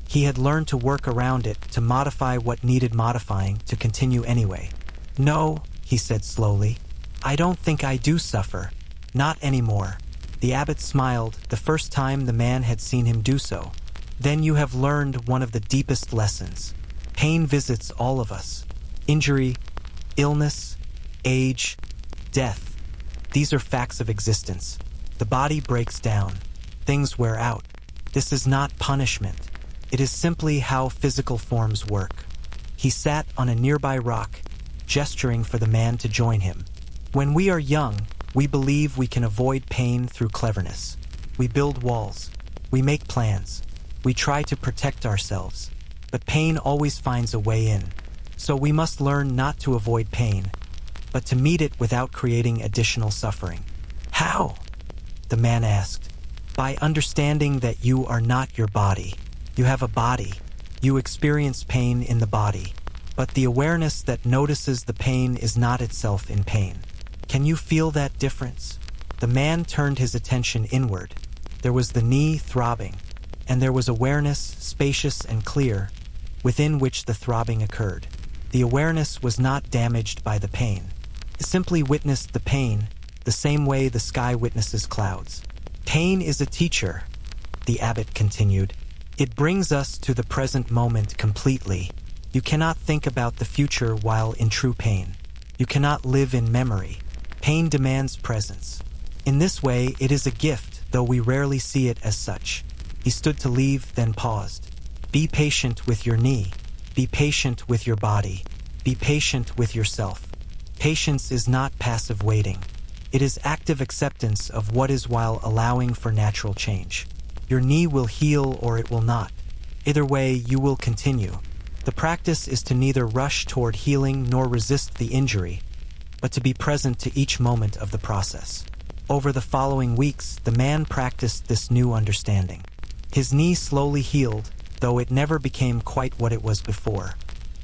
He had learned to work around it, to modify what needed modifying, to continue anyway. "No," he said slowly. "I don't think I do suffer. Not anymore." The abbot smiled, the first time the man had seen him do so. "Then you have learned one of the deepest lessons. Pain visits all of us. Injury, illness, age, death. These are facts of existence. The body breaks down. Things wear out. This is not punishment. It is simply how physical forms work." He sat on a nearby rock, gesturing for the man to join him. "When we are young, we believe we can avoid pain through cleverness. We build walls. We make plans. We try to protect ourselves. But pain always finds a way in. So we must learn not to avoid pain, but to meet it without creating additional suffering." "How?" the man asked. "By understanding that you are not your body. You have a body. You experience pain in the body. But the awareness that notices the pain is not itself in pain. Can you feel that difference?" The man turned his attention inward. There was the knee throbbing, and there was awareness, spacious and clear, within which the throbbing occurred. The awareness was not damaged by the pain. It simply witnessed the pain, the same way the sky witnesses clouds. "Pain is a teacher," the abbot continued. "It brings us to the present moment completely. You cannot think about the future while in true pain. You cannot live in memory. Pain demands presence. In this way, it is a gift, though we rarely see it as such." He stood to leave, then paused. "Be patient with your knee. Be patient with your body. Be patient with yourself. Patience is not passive waiting. It is active acceptance of what is while allowing for natural change. Your knee will heal or it will not. Either way, you will continue. The practice is to neither rush toward healing nor resist the injury, but to be present to each moment of the process. Over the following weeks, the man practiced this new understanding. His knee slowly healed, though it never became quite what it was before.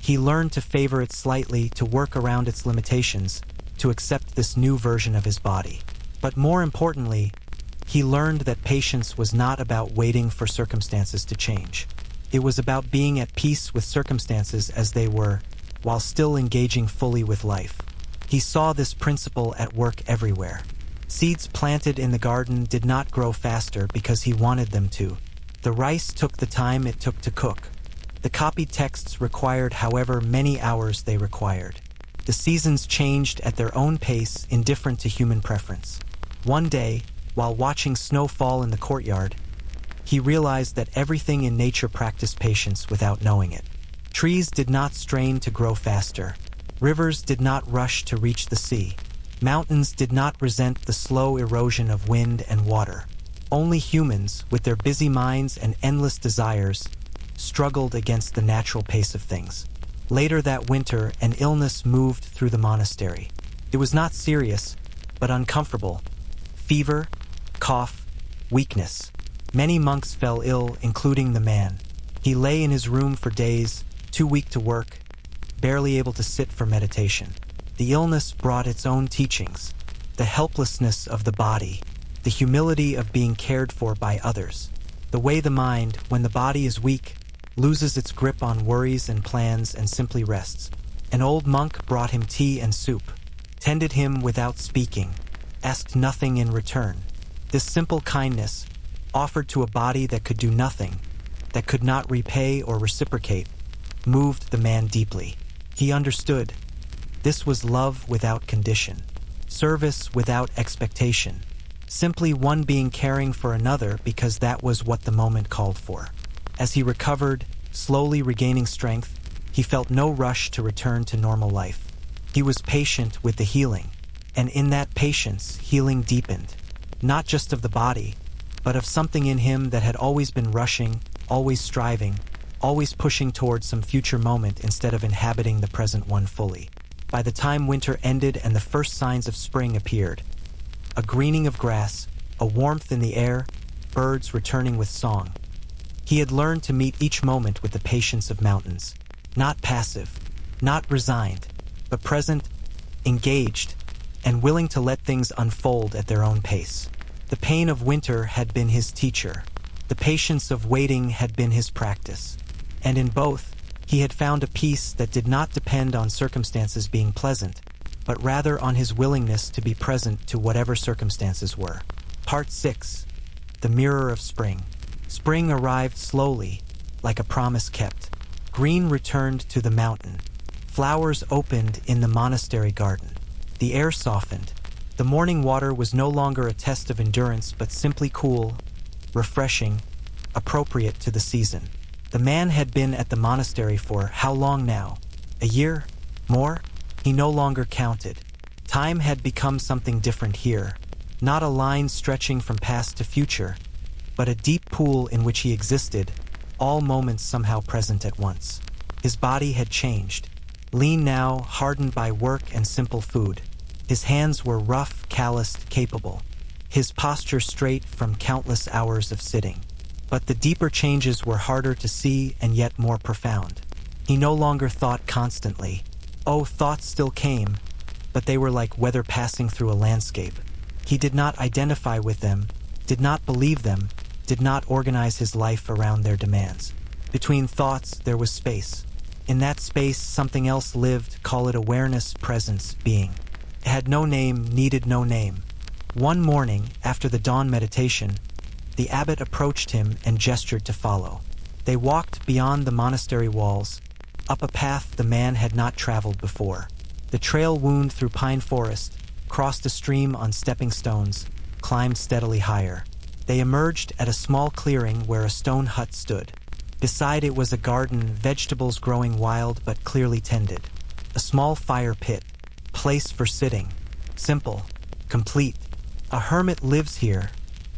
He learned to favor it slightly, to work around its limitations, to accept this new version of his body. But more importantly, he learned that patience was not about waiting for circumstances to change. It was about being at peace with circumstances as they were, while still engaging fully with life. He saw this principle at work everywhere. Seeds planted in the garden did not grow faster because he wanted them to. The rice took the time it took to cook. The copied texts required however many hours they required. The seasons changed at their own pace, indifferent to human preference. One day, while watching snow fall in the courtyard, he realized that everything in nature practiced patience without knowing it. Trees did not strain to grow faster. Rivers did not rush to reach the sea. Mountains did not resent the slow erosion of wind and water. Only humans, with their busy minds and endless desires, struggled against the natural pace of things. Later that winter, an illness moved through the monastery. It was not serious, but uncomfortable. Fever, cough, weakness. Many monks fell ill, including the man. He lay in his room for days, too weak to work, barely able to sit for meditation. The illness brought its own teachings. The helplessness of the body, the humility of being cared for by others. The way the mind, when the body is weak, loses its grip on worries and plans and simply rests. An old monk brought him tea and soup, tended him without speaking, asked nothing in return. This simple kindness, offered to a body that could do nothing, that could not repay or reciprocate, moved the man deeply. He understood. This was love without condition, service without expectation, simply one being caring for another because that was what the moment called for. As he recovered, slowly regaining strength, he felt no rush to return to normal life. He was patient with the healing, and in that patience, healing deepened, not just of the body, but of something in him that had always been rushing, always striving, always pushing toward some future moment instead of inhabiting the present one fully. By the time winter ended and the first signs of spring appeared, a greening of grass, a warmth in the air, birds returning with song. He had learned to meet each moment with the patience of mountains, not passive, not resigned, but present, engaged, and willing to let things unfold at their own pace. The pain of winter had been his teacher. The patience of waiting had been his practice. And in both, he had found a peace that did not depend on circumstances being pleasant, but rather on his willingness to be present to whatever circumstances were. Part 6. The Mirror of Spring. Spring arrived slowly, like a promise kept. Green returned to the mountain. Flowers opened in the monastery garden. The air softened. The morning water was no longer a test of endurance, but simply cool, refreshing, appropriate to the season. The man had been at the monastery for how long now? A year? More? He no longer counted. Time had become something different here, not a line stretching from past to future, but a deep pool in which he existed, all moments somehow present at once. His body had changed, lean now, hardened by work and simple food. His hands were rough, calloused, capable. His posture straight from countless hours of sitting. But the deeper changes were harder to see and yet more profound. He no longer thought constantly. Oh, thoughts still came, but they were like weather passing through a landscape. He did not identify with them, did not believe them, did not organize his life around their demands. Between thoughts, there was space. In that space, something else lived, call it awareness, presence, being. It had no name, needed no name. One morning, after the dawn meditation, the abbot approached him and gestured to follow. They walked beyond the monastery walls, up a path the man had not traveled before. The trail wound through pine forest, crossed a stream on stepping stones, climbed steadily higher. They emerged at a small clearing where a stone hut stood. Beside it was a garden, vegetables growing wild but clearly tended. A small fire pit, place for sitting. Simple, complete. A hermit lives here,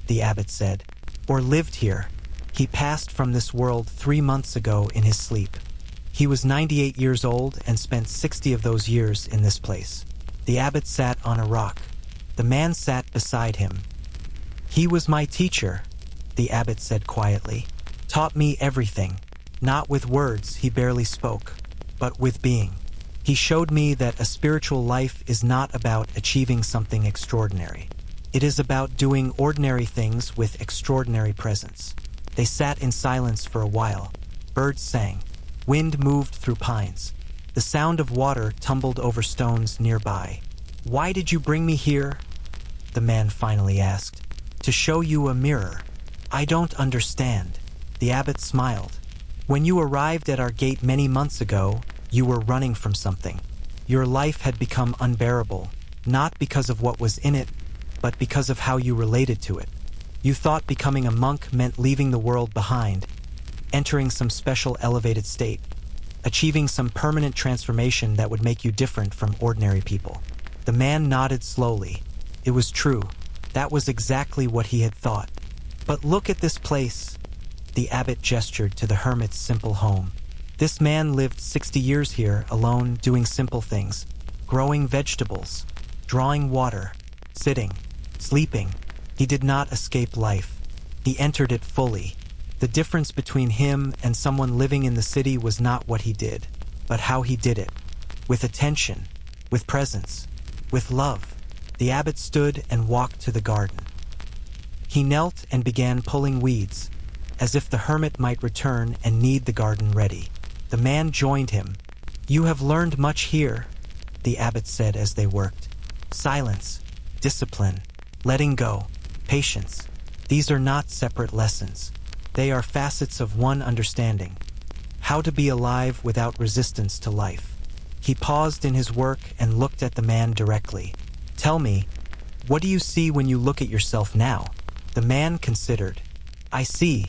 the abbot said, or lived here. He passed from this world 3 months ago in his sleep. He was 98 years old and spent 60 of those years in this place. The abbot sat on a rock. The man sat beside him. He was my teacher, the abbot said quietly. Taught me everything. Not with words, he barely spoke, but with being. He showed me that a spiritual life is not about achieving something extraordinary. It is about doing ordinary things with extraordinary presence. They sat in silence for a while. Birds sang. Wind moved through pines. The sound of water tumbled over stones nearby. Why did you bring me here? The man finally asked. To show you a mirror. I don't understand. The abbot smiled. When you arrived at our gate many months ago, you were running from something. Your life had become unbearable, not because of what was in it, but because of how you related to it. You thought becoming a monk meant leaving the world behind, entering some special elevated state, achieving some permanent transformation that would make you different from ordinary people. The man nodded slowly. It was true. That was exactly what he had thought. But look at this place. The abbot gestured to the hermit's simple home. This man lived 60 years here, alone, doing simple things, growing vegetables, drawing water, sitting, sleeping. He did not escape life. He entered it fully. The difference between him and someone living in the city was not what he did, but how he did it. With attention, with presence, with love. The abbot stood and walked to the garden. He knelt and began pulling weeds, as if the hermit might return and need the garden ready. The man joined him. "You have learned much here," the abbot said as they worked. "Silence, discipline, letting go, patience. These are not separate lessons. They are facets of one understanding: how to be alive without resistance to life." He paused in his work and looked at the man directly. "Tell me, what do you see when you look at yourself now?" The man considered. "I see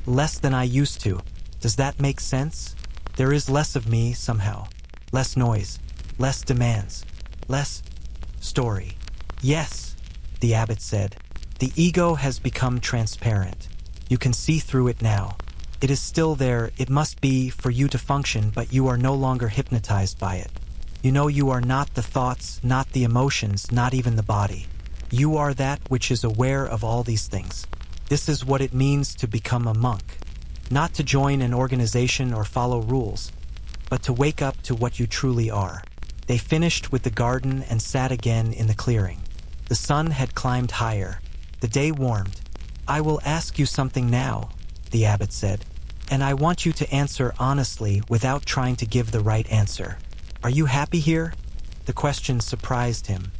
less than I used to. Does that make sense? There is less of me somehow. Less noise, less demands, less story." "Yes," the abbot said. "The ego has become transparent. You can see through it now. It is still there, it must be, for you to function, but you are no longer hypnotized by it. You know you are not the thoughts, not the emotions, not even the body. You are that which is aware of all these things. This is what it means to become a monk. Not to join an organization or follow rules, but to wake up to what you truly are." They finished with the garden and sat again in the clearing. The sun had climbed higher. The day warmed. "I will ask you something now," the abbot said, "and I want you to answer honestly without trying to give the right answer. Are you happy here?" The question surprised him.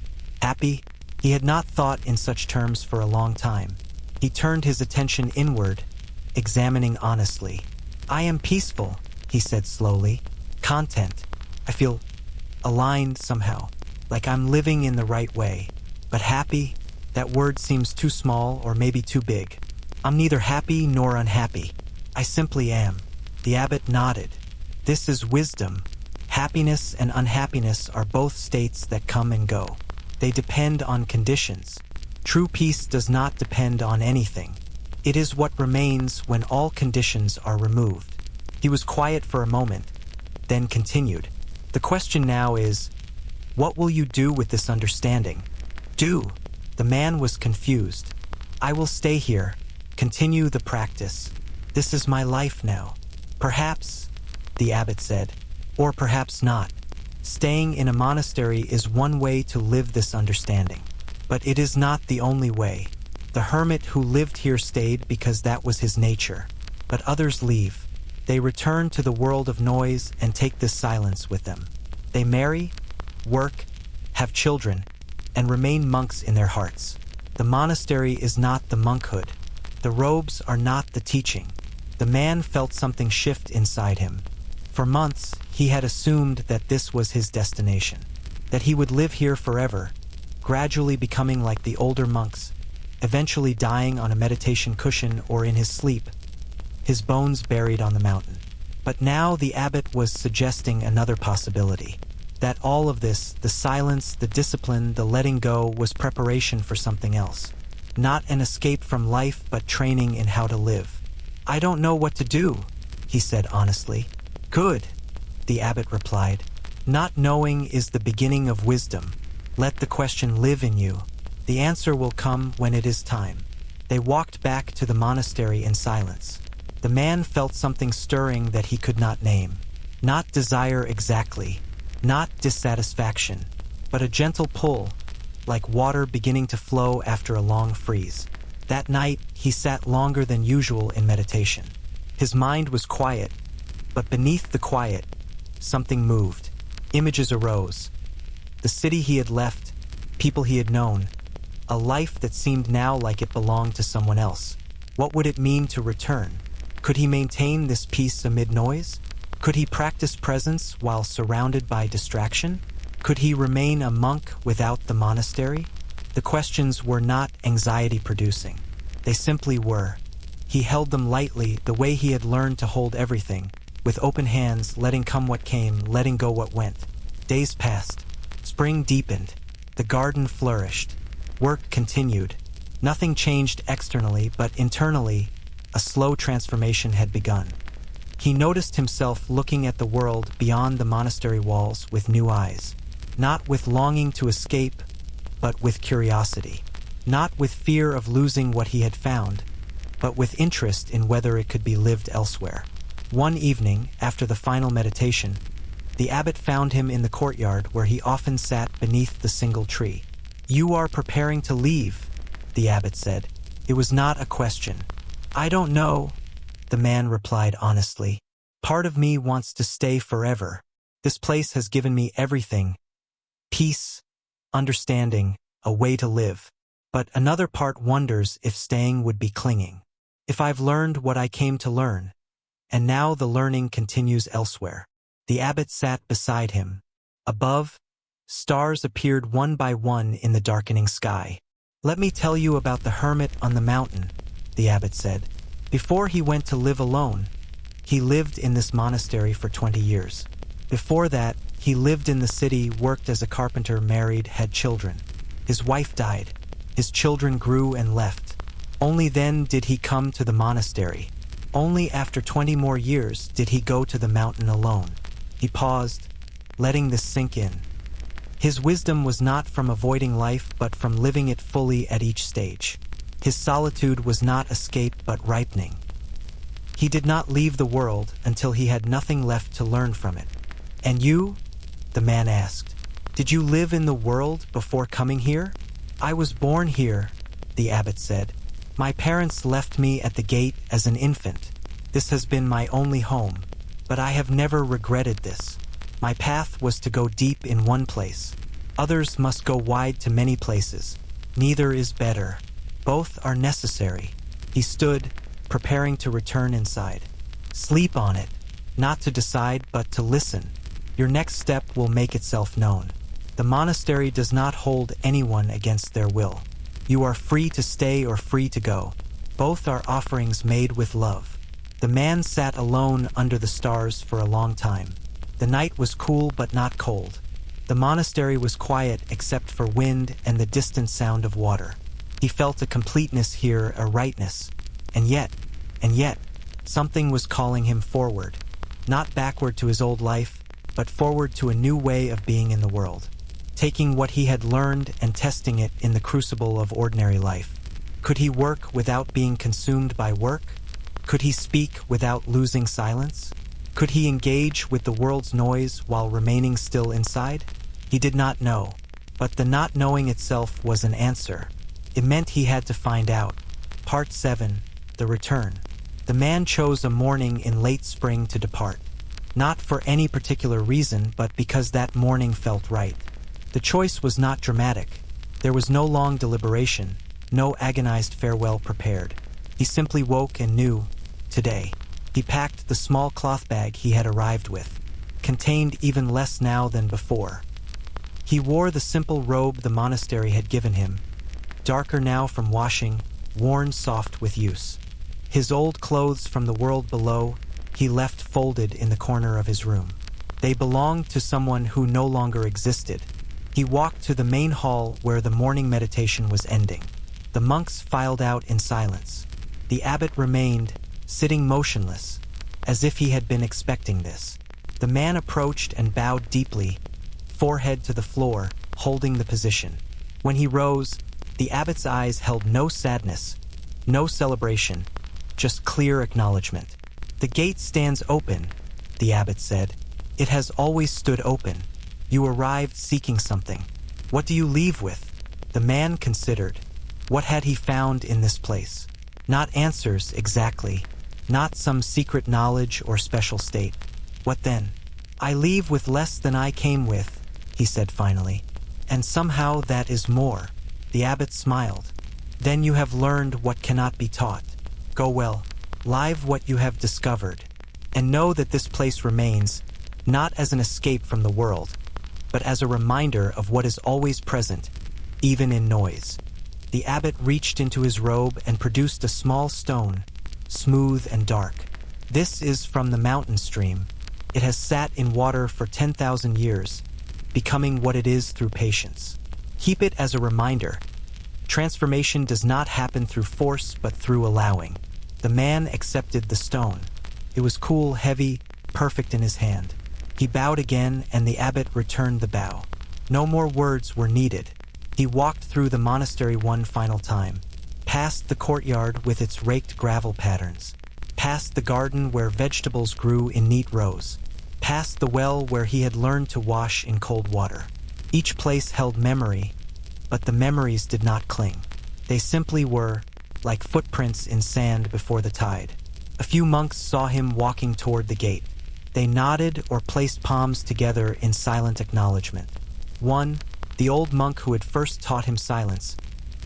Happy? He had not thought in such terms for a long time. He turned his attention inward, examining honestly. "I am peaceful," he said slowly. "Content. I feel aligned somehow, like I'm living in the right way. But happy? That word seems too small or maybe too big. I'm neither happy nor unhappy. I simply am." The abbot nodded. "This is wisdom. Happiness and unhappiness are both states that come and go. They depend on conditions. True peace does not depend on anything. It is what remains when all conditions are removed." He was quiet for a moment, then continued. "The question now is, what will you do with this understanding?" "Do?" The man was confused. "I will stay here, continue the practice. This is my life now." "Perhaps," the abbot said, "or perhaps not. Staying in a monastery is one way to live this understanding. But it is not the only way. The hermit who lived here stayed because that was his nature. But others leave. They return to the world of noise and take this silence with them. They marry, work, have children, and remain monks in their hearts. The monastery is not the monkhood. The robes are not the teaching." The man felt something shift inside him. For months, he had assumed that this was his destination, that he would live here forever, gradually becoming like the older monks, eventually dying on a meditation cushion or in his sleep, his bones buried on the mountain. But now the abbot was suggesting another possibility, that all of this, the silence, the discipline, the letting go, was preparation for something else. Not an escape from life, but training in how to live. "I don't know what to do," he said honestly. "Good," the abbot replied. "Not knowing is the beginning of wisdom. Let the question live in you. The answer will come when it is time." They walked back to the monastery in silence. The man felt something stirring that he could not name. Not desire exactly, not dissatisfaction, but a gentle pull, like water beginning to flow after a long freeze. That night, he sat longer than usual in meditation. His mind was quiet, but beneath the quiet, something moved. Images arose. The city he had left, people he had known, a life that seemed now like it belonged to someone else. What would it mean to return? Could he maintain this peace amid noise? Could he practice presence while surrounded by distraction? Could he remain a monk without the monastery? The questions were not anxiety-producing. They simply were. He held them lightly, the way he had learned to hold everything, with open hands, letting come what came, letting go what went. Days passed. Spring deepened. The garden flourished. Work continued. Nothing changed externally, but internally, a slow transformation had begun. He noticed himself looking at the world beyond the monastery walls with new eyes. Not with longing to escape, but with curiosity. Not with fear of losing what he had found, but with interest in whether it could be lived elsewhere. One evening, after the final meditation, the abbot found him in the courtyard where he often sat beneath the single tree. "You are preparing to leave," the abbot said. It was not a question. "I don't know," the man replied honestly. "Part of me wants to stay forever. This place has given me everything: peace, understanding, a way to live. But another part wonders if staying would be clinging. If I've learned what I came to learn, and now the learning continues elsewhere." The abbot sat beside him. Above, stars appeared one by one in the darkening sky. "Let me tell you about the hermit on the mountain," the abbot said. "Before he went to live alone, he lived in this monastery for 20 years. Before that, he lived in the city, worked as a carpenter, married, had children. His wife died. His children grew and left. Only then did he come to the monastery. Only after 20 more years did he go to the mountain alone." He paused, letting this sink in. His wisdom was not from avoiding life, but from living it fully at each stage. His solitude was not escape, but ripening. He did not leave the world until he had nothing left to learn from it. "And you?" the man asked. "Did you live in the world before coming here?" "I was born here," the abbot said. "My parents left me at the gate as an infant. This has been my only home, but I have never regretted this. My path was to go deep in one place. Others must go wide to many places. Neither is better. Both are necessary." He stood, preparing to return inside. "Sleep on it, not to decide, but to listen. Your next step will make itself known. The monastery does not hold anyone against their will. You are free to stay or free to go. Both are offerings made with love." The man sat alone under the stars for a long time. The night was cool but not cold. The monastery was quiet except for wind and the distant sound of water. He felt a completeness here, a rightness. And yet, something was calling him forward. Not backward to his old life, but forward to a new way of being in the world. Taking what he had learned and testing it in the crucible of ordinary life. Could he work without being consumed by work? Could he speak without losing silence? Could he engage with the world's noise while remaining still inside? He did not know, but the not knowing itself was an answer. It meant he had to find out. Part 7, The Return. The man chose a morning in late spring to depart. Not for any particular reason, but because that morning felt right. The choice was not dramatic. There was no long deliberation, no agonized farewell prepared. He simply woke and knew, today. He packed the small cloth bag he had arrived with, contained even less now than before. He wore the simple robe the monastery had given him, darker now from washing, worn soft with use. His old clothes from the world below he left folded in the corner of his room. They belonged to someone who no longer existed. He walked to the main hall where the morning meditation was ending. The monks filed out in silence. The abbot remained, sitting motionless, as if he had been expecting this. The man approached and bowed deeply, forehead to the floor, holding the position. When he rose, the abbot's eyes held no sadness, no celebration, just clear acknowledgement. "The gate stands open," the abbot said. "It has always stood open. You arrived seeking something. What do you leave with?" The man considered. What had he found in this place? Not answers exactly, not some secret knowledge or special state. What then? "I leave with less than I came with," he said finally. "And somehow that is more." The abbot smiled. "Then you have learned what cannot be taught. Go well, live what you have discovered, and know that this place remains, not as an escape from the world, but as a reminder of what is always present, even in noise." The abbot reached into his robe and produced a small stone, smooth and dark. "This is from the mountain stream. It has sat in water for 10,000 years, becoming what it is through patience. Keep it as a reminder. Transformation does not happen through force, but through allowing." The man accepted the stone. It was cool, heavy, perfect in his hand. He bowed again, and the abbot returned the bow. No more words were needed. He walked through the monastery one final time, past the courtyard with its raked gravel patterns, past the garden where vegetables grew in neat rows, past the well where he had learned to wash in cold water. Each place held memory, but the memories did not cling. They simply were, like footprints in sand before the tide. A few monks saw him walking toward the gate. They nodded or placed palms together in silent acknowledgement. One, the old monk who had first taught him silence,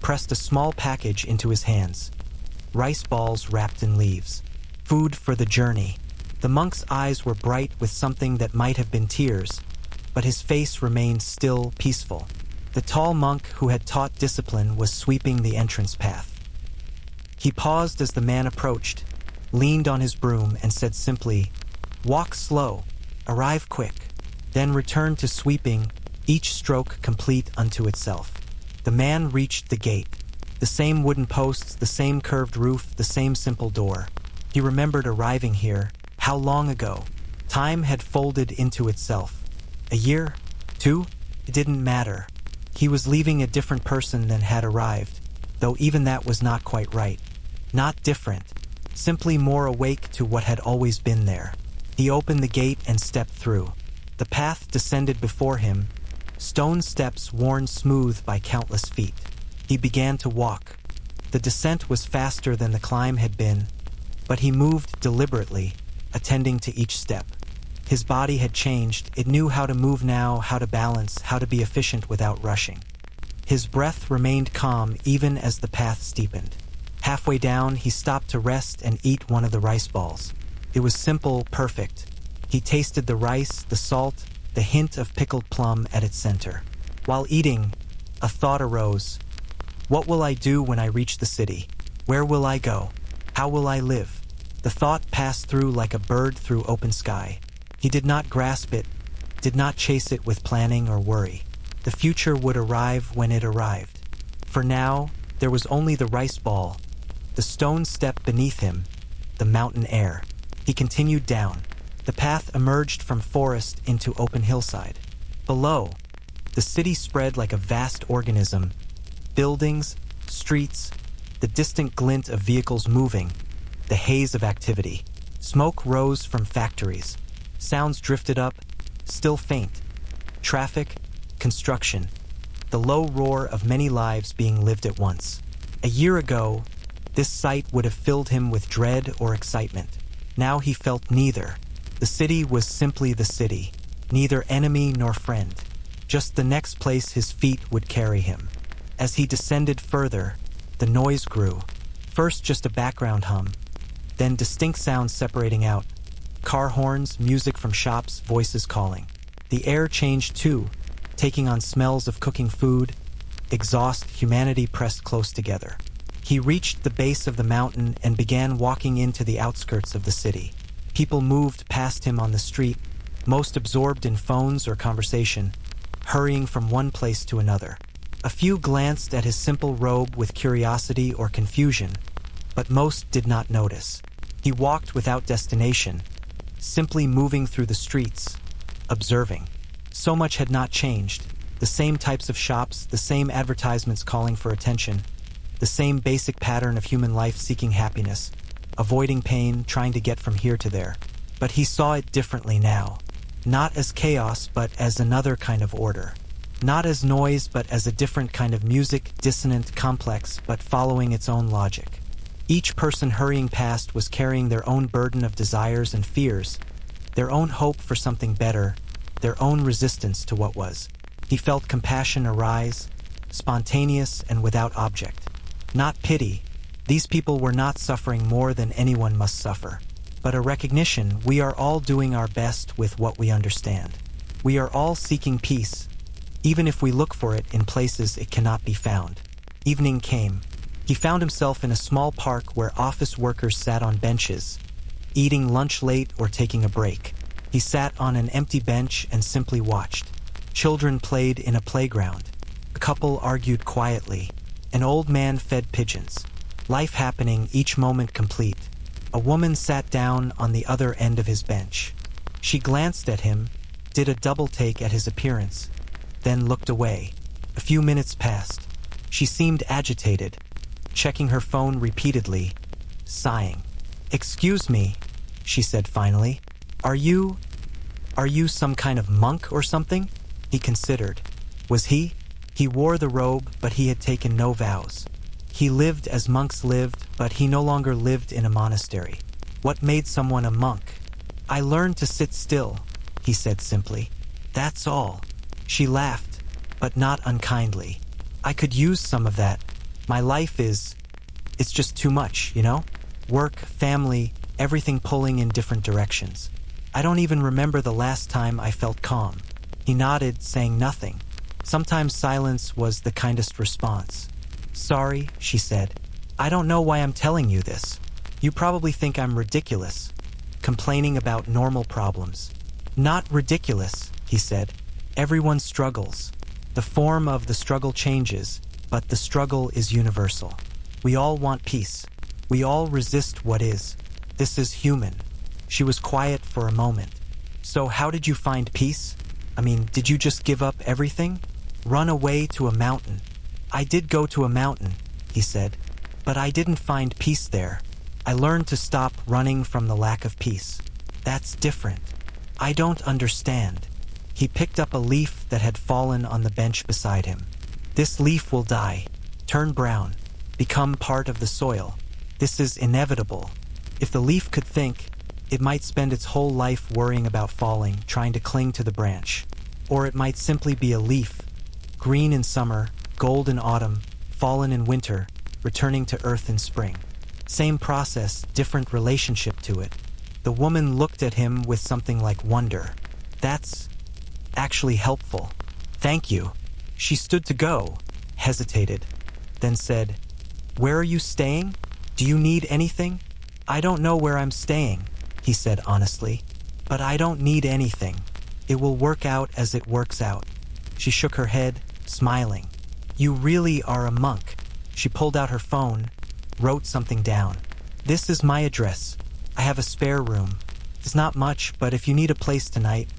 pressed a small package into his hands. Rice balls wrapped in leaves. Food for the journey. The monk's eyes were bright with something that might have been tears, but his face remained still, peaceful. The tall monk who had taught discipline was sweeping the entrance path. He paused as the man approached, leaned on his broom, and said simply, "Walk slow, arrive quick," then returned to sweeping, each stroke complete unto itself. The man reached the gate. The same wooden posts, the same curved roof, the same simple door. He remembered arriving here. How long ago? Time had folded into itself. A year? 2? It didn't matter. He was leaving a different person than had arrived, though even that was not quite right. Not different, simply more awake to what had always been there. He opened the gate and stepped through. The path descended before him, stone steps worn smooth by countless feet. He began to walk. The descent was faster than the climb had been, but he moved deliberately, attending to each step. His body had changed. It knew how to move now, how to balance, how to be efficient without rushing. His breath remained calm even as the path steepened. Halfway down, he stopped to rest and eat one of the rice balls. It was simple, perfect. He tasted the rice, the salt, the hint of pickled plum at its center. While eating, a thought arose. What will I do when I reach the city? Where will I go? How will I live? The thought passed through like a bird through open sky. He did not grasp it, did not chase it with planning or worry. The future would arrive when it arrived. For now, there was only the rice ball, the stone step beneath him, the mountain air. He continued down. The path emerged from forest into open hillside. Below, the city spread like a vast organism. Buildings, streets, the distant glint of vehicles moving, the haze of activity. Smoke rose from factories. Sounds drifted up, still faint. Traffic, construction, the low roar of many lives being lived at once. A year ago, this sight would have filled him with dread or excitement. Now he felt neither. The city was simply the city, neither enemy nor friend, just the next place his feet would carry him. As he descended further, the noise grew. First just a background hum, then distinct sounds separating out. Car horns, music from shops, voices calling. The air changed too, taking on smells of cooking food, exhaust, humanity pressed close together. He reached the base of the mountain and began walking into the outskirts of the city. People moved past him on the street, most absorbed in phones or conversation, hurrying from one place to another. A few glanced at his simple robe with curiosity or confusion, but most did not notice. He walked without destination, simply moving through the streets, observing. So much had not changed. The same types of shops, the same advertisements calling for attention, the same basic pattern of human life seeking happiness, avoiding pain, trying to get from here to there. But he saw it differently now. Not as chaos, but as another kind of order. Not as noise, but as a different kind of music, dissonant, complex, but following its own logic. Each person hurrying past was carrying their own burden of desires and fears, their own hope for something better, their own resistance to what was. He felt compassion arise, spontaneous and without object. Not pity. These people were not suffering more than anyone must suffer, but a recognition we are all doing our best with what we understand. We are all seeking peace, even if we look for it in places it cannot be found. Evening came. He found himself in a small park where office workers sat on benches, eating lunch late or taking a break. He sat on an empty bench and simply watched. Children played in a playground. A couple argued quietly. An old man fed pigeons. Life happening, each moment complete. A woman sat down on the other end of his bench. She glanced at him, did a double take at his appearance, then looked away. A few minutes passed. She seemed agitated, checking her phone repeatedly, sighing. "Excuse me," she said finally. Are you some kind of monk or something?" He considered. Was he? He wore the robe, but he had taken no vows. He lived as monks lived, but he no longer lived in a monastery. What made someone a monk? I learned to sit still, he said simply. That's all. She laughed, but not unkindly. I could use some of that. My life it's just too much, you know? Work, family, everything pulling in different directions. I don't even remember the last time I felt calm. He nodded, saying nothing. Sometimes silence was the kindest response. Sorry, she said. I don't know why I'm telling you this. You probably think I'm ridiculous, complaining about normal problems. Not ridiculous, he said. Everyone struggles. The form of the struggle changes, but the struggle is universal. We all want peace. We all resist what is. This is human. She was quiet for a moment. So how did you find peace? I mean, did you just give up everything? Run away to a mountain? I did go to a mountain, he said, but I didn't find peace there. I learned to stop running from the lack of peace. That's different. I don't understand. He picked up a leaf that had fallen on the bench beside him. This leaf will die, turn brown, become part of the soil. This is inevitable. If the leaf could think, it might spend its whole life worrying about falling, trying to cling to the branch. Or it might simply be a leaf, green in summer, gold in autumn, fallen in winter, returning to earth in spring. Same process, different relationship to it. The woman looked at him with something like wonder. That's actually helpful. Thank you. She stood to go, hesitated, then said, Where are you staying? Do you need anything? I don't know where I'm staying, he said honestly, but I don't need anything. It will work out as it works out. She shook her head, smiling. You really are a monk. She pulled out her phone, wrote something down. This is my address. I have a spare room. It's not much, but if you need a place tonight,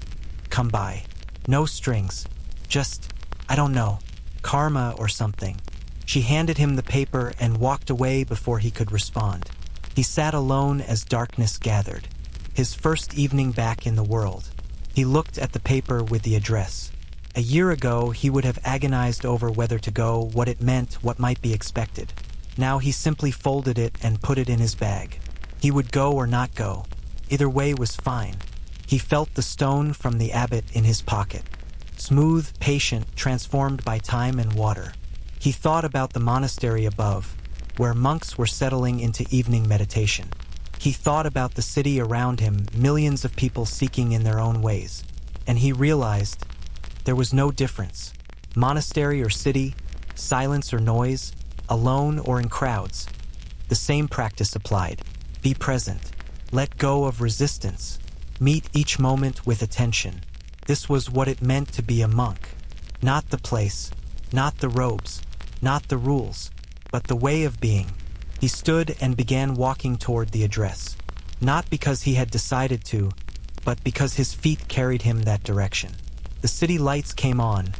come by. No strings. Just, I don't know, karma or something. She handed him the paper and walked away before he could respond. He sat alone as darkness gathered. His first evening back in the world. He looked at the paper with the address. A year ago, he would have agonized over whether to go, what it meant, what might be expected. Now he simply folded it and put it in his bag. He would go or not go. Either way was fine. He felt the stone from the abbot in his pocket. Smooth, patient, transformed by time and water. He thought about the monastery above, where monks were settling into evening meditation. He thought about the city around him, millions of people seeking in their own ways. And he realized there was no difference. Monastery or city, silence or noise, alone or in crowds. The same practice applied. Be present. Let go of resistance. Meet each moment with attention. This was what it meant to be a monk. Not the place, not the robes, not the rules, but the way of being. He stood and began walking toward the address. Not because he had decided to, but because his feet carried him that direction. The city lights came on,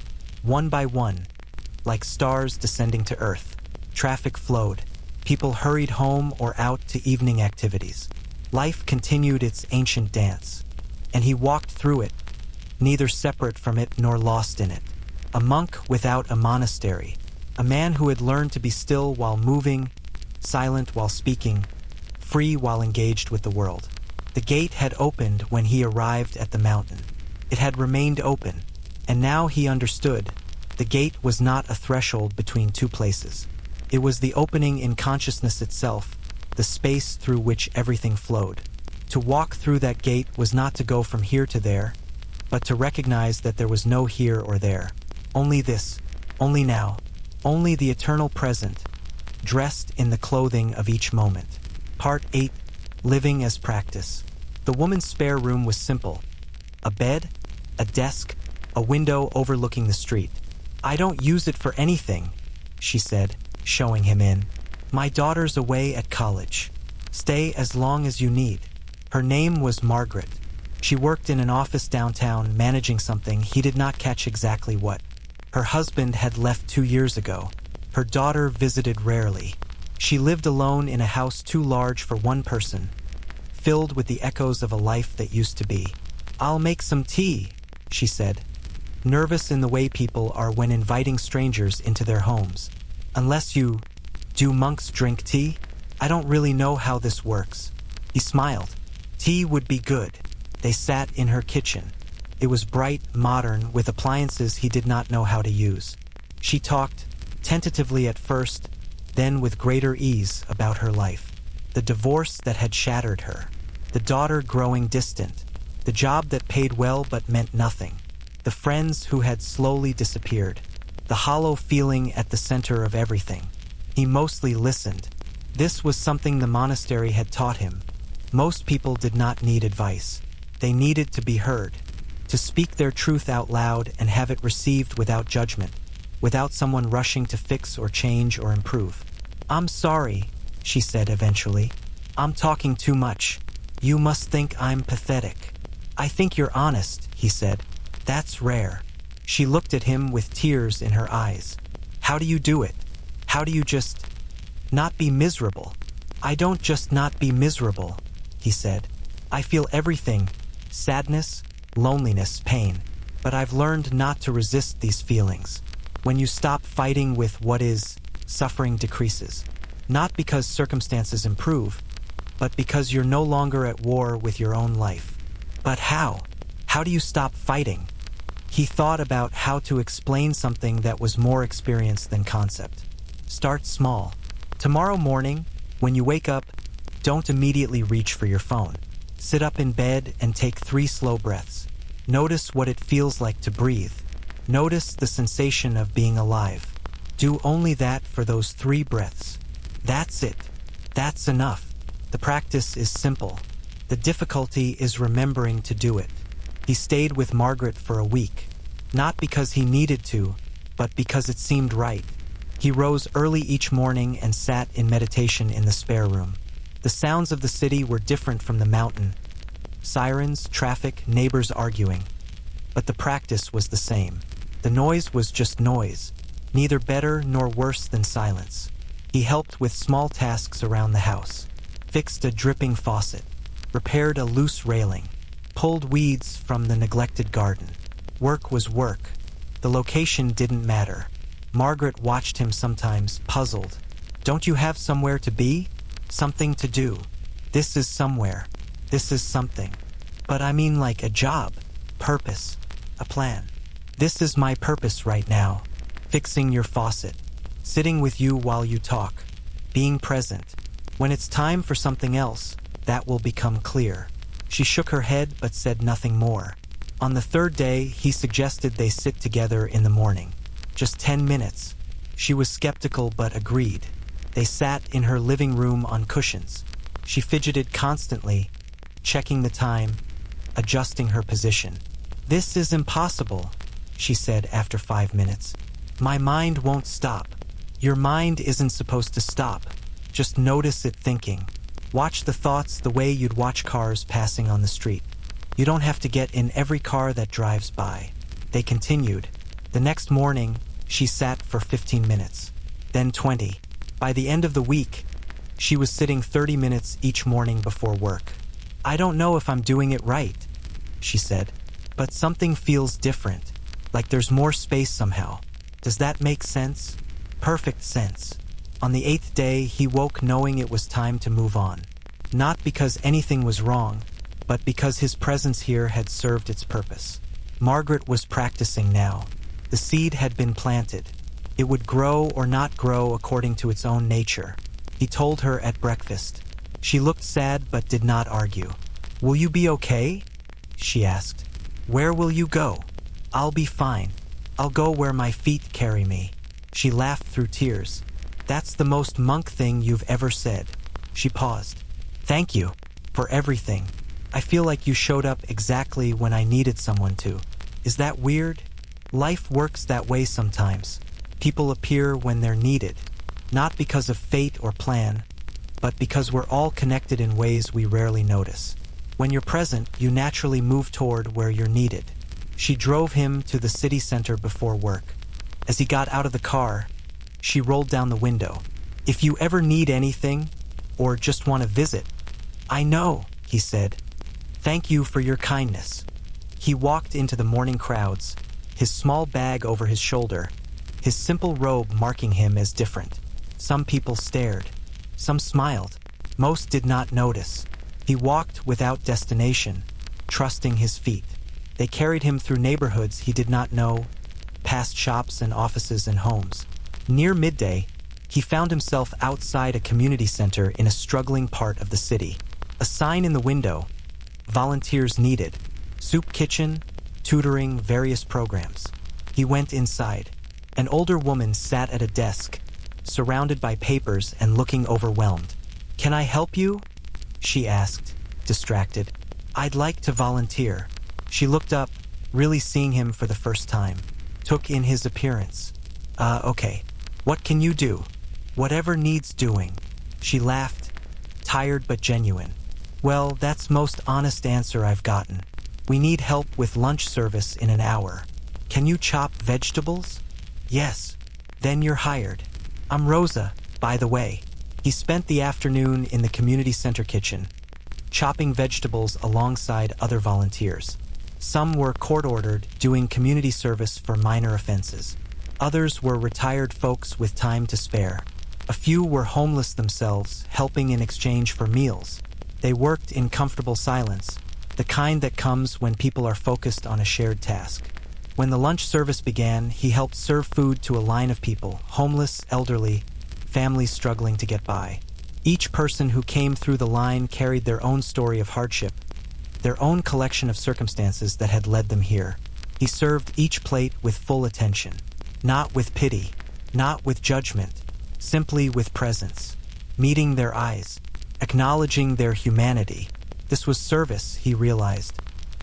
one by one, like stars descending to earth. Traffic flowed. People hurried home or out to evening activities. Life continued its ancient dance. And he walked through it, neither separate from it nor lost in it. A monk without a monastery. A man who had learned to be still while moving, silent while speaking, free while engaged with the world. The gate had opened when he arrived at the mountain. It had remained open, and now he understood. The gate was not a threshold between two places. It was the opening in consciousness itself, the space through which everything flowed. To walk through that gate was not to go from here to there, but to recognize that there was no here or there. Only this, only now, only the eternal present, dressed in the clothing of each moment. Part 8. Living as Practice. The woman's spare room was simple. A bed, a desk, a window overlooking the street. I don't use it for anything, she said, showing him in. My daughter's away at college. Stay as long as you need. Her name was Margaret. She worked in an office downtown managing something, he did not catch exactly what. Her husband had left 2 years ago. Her daughter visited rarely. She lived alone in a house too large for one person, filled with the echoes of a life that used to be. I'll make some tea, she said, nervous in the way people are when inviting strangers into their homes. Unless you Do monks drink tea? I don't really know how this works. He smiled. Tea would be good. They sat in her kitchen. It was bright, modern, with appliances he did not know how to use. She talked, tentatively at first, then with greater ease, about her life. The divorce that had shattered her. The daughter growing distant. The job that paid well but meant nothing. The friends who had slowly disappeared. The hollow feeling at the center of everything. He mostly listened. This was something the monastery had taught him. Most people did not need advice. They needed to be heard. To speak their truth out loud and have it received without judgment. Without someone rushing to fix or change or improve. I'm sorry, she said eventually. I'm talking too much. You must think I'm pathetic. I think you're honest, he said. That's rare. She looked at him with tears in her eyes. How do you do it? How do you just not be miserable? I don't just not be miserable, he said. I feel everything, sadness, loneliness, pain. But I've learned not to resist these feelings. When you stop fighting with what is, suffering decreases. Not because circumstances improve, but because you're no longer at war with your own life. But how? How do you stop fighting? He thought about how to explain something that was more experience than concept. Start small. Tomorrow morning, when you wake up, don't immediately reach for your phone. Sit up in bed and take 3 slow breaths. Notice what it feels like to breathe. Notice the sensation of being alive. Do only that for those 3 breaths. That's it. That's enough. The practice is simple. The difficulty is remembering to do it. He stayed with Margaret for a week, not because he needed to, but because it seemed right. He rose early each morning and sat in meditation in the spare room. The sounds of the city were different from the mountain. Sirens, traffic, neighbors arguing. But the practice was the same. The noise was just noise, neither better nor worse than silence. He helped with small tasks around the house, fixed a dripping faucet, repaired a loose railing, pulled weeds from the neglected garden. Work was work. The location didn't matter. Margaret watched him sometimes, puzzled. Don't you have somewhere to be? Something to do. This is somewhere. This is something. But I mean like a job, purpose, a plan. This is my purpose right now. Fixing your faucet. Sitting with you while you talk. Being present. When it's time for something else, that will become clear. She shook her head but said nothing more. On the 3rd day, he suggested they sit together in the morning. Just 10 minutes. She was skeptical but agreed. They sat in her living room on cushions. She fidgeted constantly, checking the time, adjusting her position. This is impossible, she said after 5 minutes. My mind won't stop. Your mind isn't supposed to stop. Just notice it thinking. Watch the thoughts the way you'd watch cars passing on the street. You don't have to get in every car that drives by. They continued. The next morning, she sat for 15 minutes, then 20. By the end of the week, she was sitting 30 minutes each morning before work. I don't know if I'm doing it right, she said, but something feels different, like there's more space somehow. Does that make sense? Perfect sense. On the 8th day, he woke knowing it was time to move on. Not because anything was wrong, but because his presence here had served its purpose. Margaret was practicing now. The seed had been planted. It would grow or not grow according to its own nature. He told her at breakfast. She looked sad but did not argue. Will you be okay? She asked. Where will you go? I'll be fine. I'll go where my feet carry me. She laughed through tears. That's the most monk thing you've ever said. She paused. Thank you for everything. I feel like you showed up exactly when I needed someone to. Is that weird? Life works that way sometimes. People appear when they're needed, not because of fate or plan, but because we're all connected in ways we rarely notice. When you're present, you naturally move toward where you're needed. She drove him to the city center before work. As he got out of the car, she rolled down the window. If you ever need anything, or just want to visit, I know, he said. Thank you for your kindness. He walked into the morning crowds, his small bag over his shoulder, his simple robe marking him as different. Some people stared. Some smiled. Most did not notice. He walked without destination, trusting his feet. They carried him through neighborhoods he did not know, past shops and offices and homes. Near midday, he found himself outside a community center in a struggling part of the city. A sign in the window, volunteers needed, soup kitchen, tutoring, various programs. He went inside. An older woman sat at a desk, surrounded by papers and looking overwhelmed. "Can I help you?" she asked, distracted. "I'd like to volunteer." She looked up, really seeing him for the first time. Took in his appearance. Okay. What can you do?" "Whatever needs doing." She laughed, tired but genuine. "Well, that's most honest answer I've gotten. We need help with lunch service in an hour. Can you chop vegetables?" "Yes." "Then you're hired. I'm Rosa, by the way." He spent the afternoon in the community center kitchen, chopping vegetables alongside other volunteers. Some were court-ordered, doing community service for minor offenses. Others were retired folks with time to spare. A few were homeless themselves, helping in exchange for meals. They worked in comfortable silence, the kind that comes when people are focused on a shared task. When the lunch service began, he helped serve food to a line of people, homeless, elderly, families struggling to get by. Each person who came through the line carried their own story of hardship, their own collection of circumstances that had led them here. He served each plate with full attention, not with pity, not with judgment, simply with presence, meeting their eyes, acknowledging their humanity. This was service, he realized,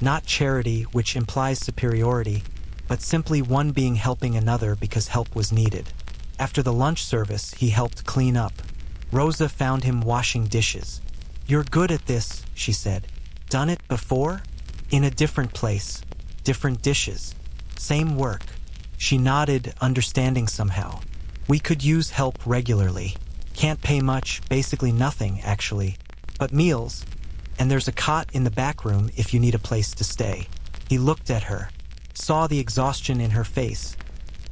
not charity, which implies superiority, but simply one being helping another because help was needed. After the lunch service, he helped clean up. Rosa found him washing dishes. "You're good at this," she said. "Done it before?" "In a different place, different dishes, same work." She nodded, understanding somehow. "We could use help regularly. Can't pay much, basically nothing, actually. But meals, and there's a cot in the back room if you need a place to stay." He looked at her, saw the exhaustion in her face,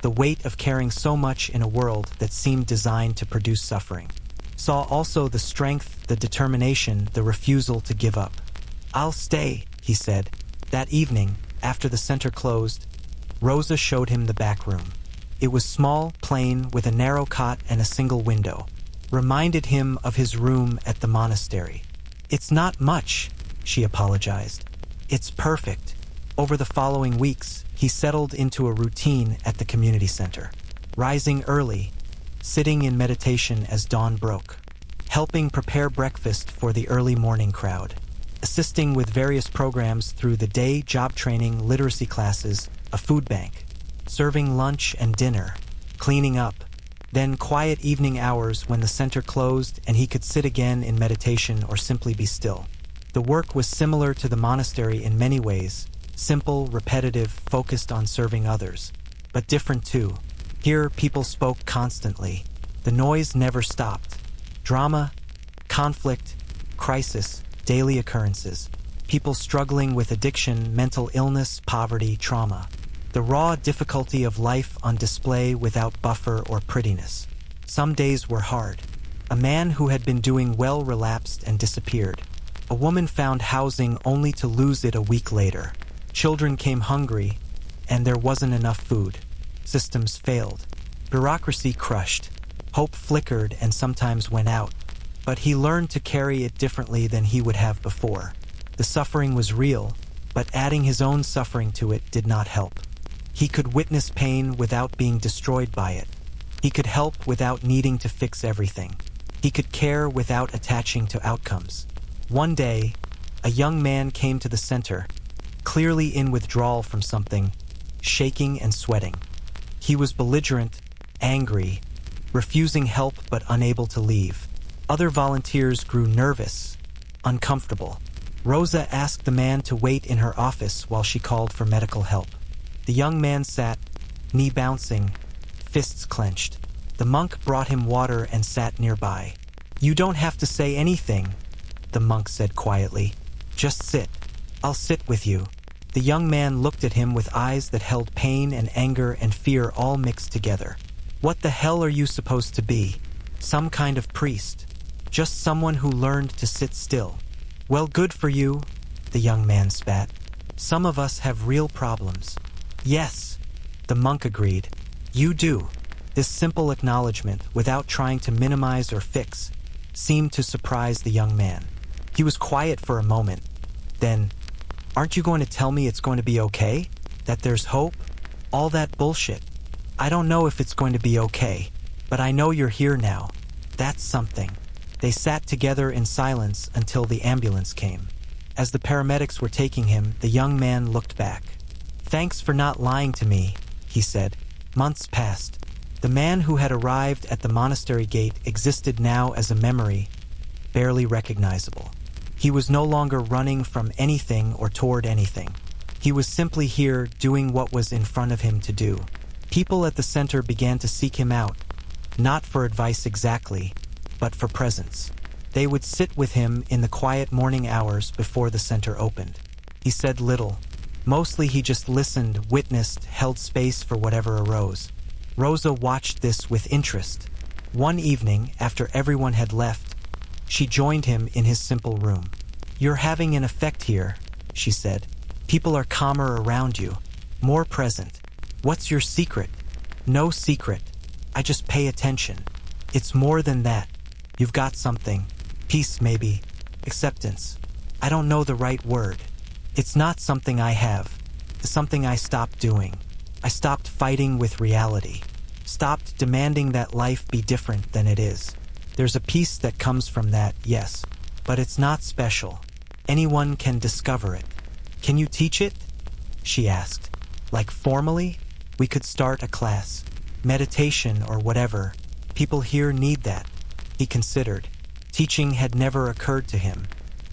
the weight of carrying so much in a world that seemed designed to produce suffering. Saw also the strength, the determination, the refusal to give up. "I'll stay," he said. That evening, after the center closed, Rosa showed him the back room. It was small, plain, with a narrow cot and a single window. Reminded him of his room at the monastery. "It's not much," she apologized. "It's perfect." Over the following weeks, he settled into a routine at the community center. Rising early, sitting in meditation as dawn broke, helping prepare breakfast for the early morning crowd, assisting with various programs through the day, job training, literacy classes, a food bank, serving lunch and dinner, cleaning up, then quiet evening hours when the center closed and he could sit again in meditation or simply be still. The work was similar to the monastery in many ways, simple, repetitive, focused on serving others, but different too. Here, people spoke constantly. The noise never stopped. Drama, conflict, crisis, daily occurrences. People struggling with addiction, mental illness, poverty, trauma. The raw difficulty of life on display without buffer or prettiness. Some days were hard. A man who had been doing well relapsed and disappeared. A woman found housing only to lose it a week later. Children came hungry, and there wasn't enough food. Systems failed. Bureaucracy crushed. Hope flickered and sometimes went out. But he learned to carry it differently than he would have before. The suffering was real, but adding his own suffering to it did not help. He could witness pain without being destroyed by it. He could help without needing to fix everything. He could care without attaching to outcomes. One day, a young man came to the center, clearly in withdrawal from something, shaking and sweating. He was belligerent, angry, refusing help but unable to leave. Other volunteers grew nervous, uncomfortable. Rosa asked the man to wait in her office while she called for medical help. The young man sat, knee bouncing, fists clenched. The monk brought him water and sat nearby. "You don't have to say anything," the monk said quietly. "Just sit. I'll sit with you." The young man looked at him with eyes that held pain and anger and fear all mixed together. "What the hell are you supposed to be? Some kind of priest. Just someone who learned to sit still. Well, good for you, the young man spat. Some of us have real problems. Yes, the monk agreed. You do. This simple acknowledgement, without trying to minimize or fix, seemed to surprise the young man. He was quiet for a moment. Then, aren't you going to tell me it's going to be okay? That there's hope? All that bullshit. I don't know if it's going to be okay, but I know you're here now. That's something. They sat together in silence until the ambulance came. As the paramedics were taking him, the young man looked back. Thanks for not lying to me, he said. Months passed. The man who had arrived at the monastery gate existed now as a memory, barely recognizable. He was no longer running from anything or toward anything. He was simply here doing what was in front of him to do. People at the center began to seek him out, not for advice exactly, but for presence. They would sit with him in the quiet morning hours before the center opened. He said little. Mostly he just listened, witnessed, held space for whatever arose. Rosa watched this with interest. One evening, after everyone had left, she joined him in his simple room. You're having an effect here, she said. People are calmer around you, more present. What's your secret? No secret. I just pay attention. It's more than that. You've got something. Peace, maybe. Acceptance. I don't know the right word. It's not something I have. It's something I stopped doing. I stopped fighting with reality. Stopped demanding that life be different than it is. There's a peace that comes from that, yes. But it's not special. Anyone can discover it. Can you teach it? She asked. Like formally? We could start a class. Meditation or whatever. People here need that. He considered. Teaching had never occurred to him.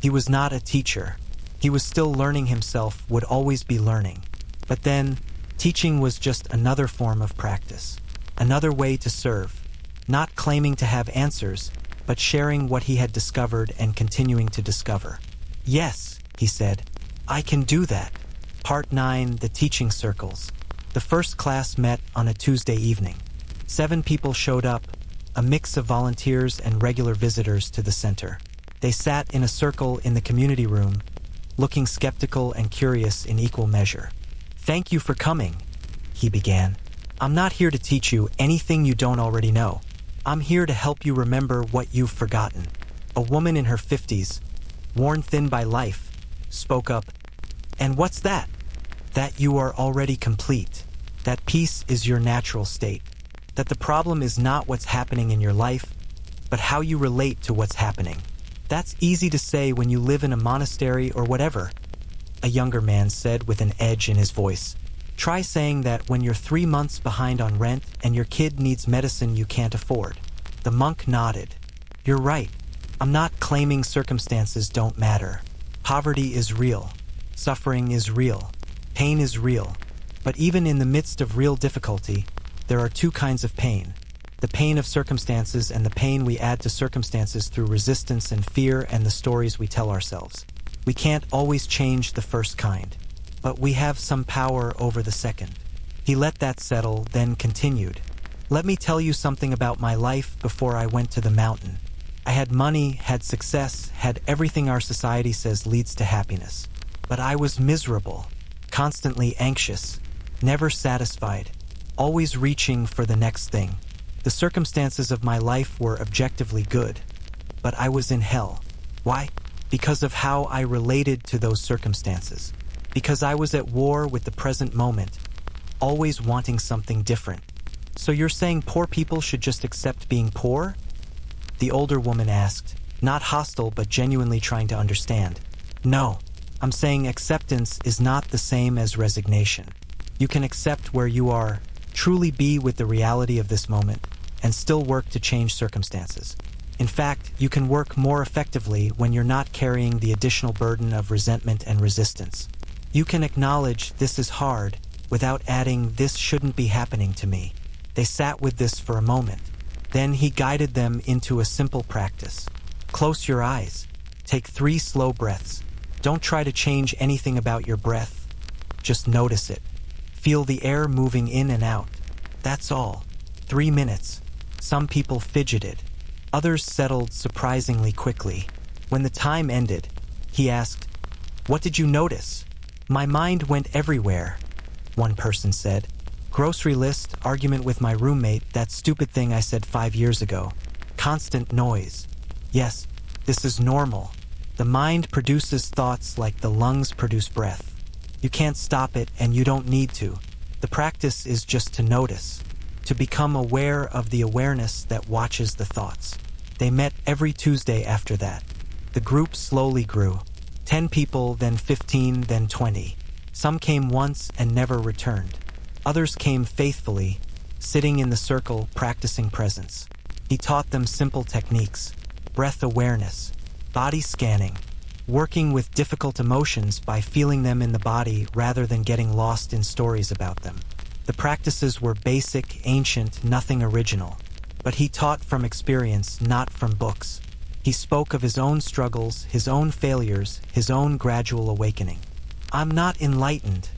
He was not a teacher. He was still learning himself, would always be learning. But then, teaching was just another form of practice. Another way to serve. Not claiming to have answers, but sharing what he had discovered and continuing to discover. Yes, he said, I can do that. Part 9, the teaching circles. The first class met on a Tuesday evening. 7 people showed up, a mix of volunteers and regular visitors to the center. They sat in a circle in the community room, looking skeptical and curious in equal measure. Thank you for coming, he began. I'm not here to teach you anything you don't already know. I'm here to help you remember what you've forgotten. A woman in her 50s, worn thin by life, spoke up. And what's that? That you are already complete. That peace is your natural state. That the problem is not what's happening in your life, but how you relate to what's happening. That's easy to say when you live in a monastery or whatever, a younger man said with an edge in his voice. Try saying that when you're 3 months behind on rent and your kid needs medicine you can't afford. The monk nodded. You're right. I'm not claiming circumstances don't matter. Poverty is real. Suffering is real. Pain is real. But even in the midst of real difficulty, there are 2 kinds of pain. The pain of circumstances and the pain we add to circumstances through resistance and fear and the stories we tell ourselves. We can't always change the first kind, but we have some power over the second. He let that settle, then continued. Let me tell you something about my life before I went to the mountain. I had money, had success, had everything our society says leads to happiness. But I was miserable, constantly anxious, never satisfied, always reaching for the next thing. The circumstances of my life were objectively good, but I was in hell. Why? Because of how I related to those circumstances. Because I was at war with the present moment, always wanting something different. So you're saying poor people should just accept being poor? The older woman asked, not hostile but genuinely trying to understand. No, I'm saying acceptance is not the same as resignation. You can accept where you are, truly be with the reality of this moment, and still work to change circumstances. In fact, you can work more effectively when you're not carrying the additional burden of resentment and resistance. You can acknowledge this is hard without adding this shouldn't be happening to me. They sat with this for a moment. Then he guided them into a simple practice. Close your eyes. Take 3 slow breaths. Don't try to change anything about your breath. Just notice it. Feel the air moving in and out. That's all. 3 minutes. Some people fidgeted. Others settled surprisingly quickly. When the time ended, he asked, "What did you notice?" "My mind went everywhere," one person said. "Grocery list, argument with my roommate, that stupid thing I said 5 years ago. Constant noise." Yes, this is normal. The mind produces thoughts like the lungs produce breath. You can't stop it, and you don't need to. The practice is just to notice, to become aware of the awareness that watches the thoughts. They met every Tuesday after that. The group slowly grew. 10 people, then 15, then 20. Some came once and never returned. Others came faithfully, sitting in the circle, practicing presence. He taught them simple techniques: breath awareness, body scanning, working with difficult emotions by feeling them in the body rather than getting lost in stories about them. The practices were basic, ancient, nothing original. But he taught from experience, not from books. He spoke of his own struggles, his own failures, his own gradual awakening. "I'm not enlightened,"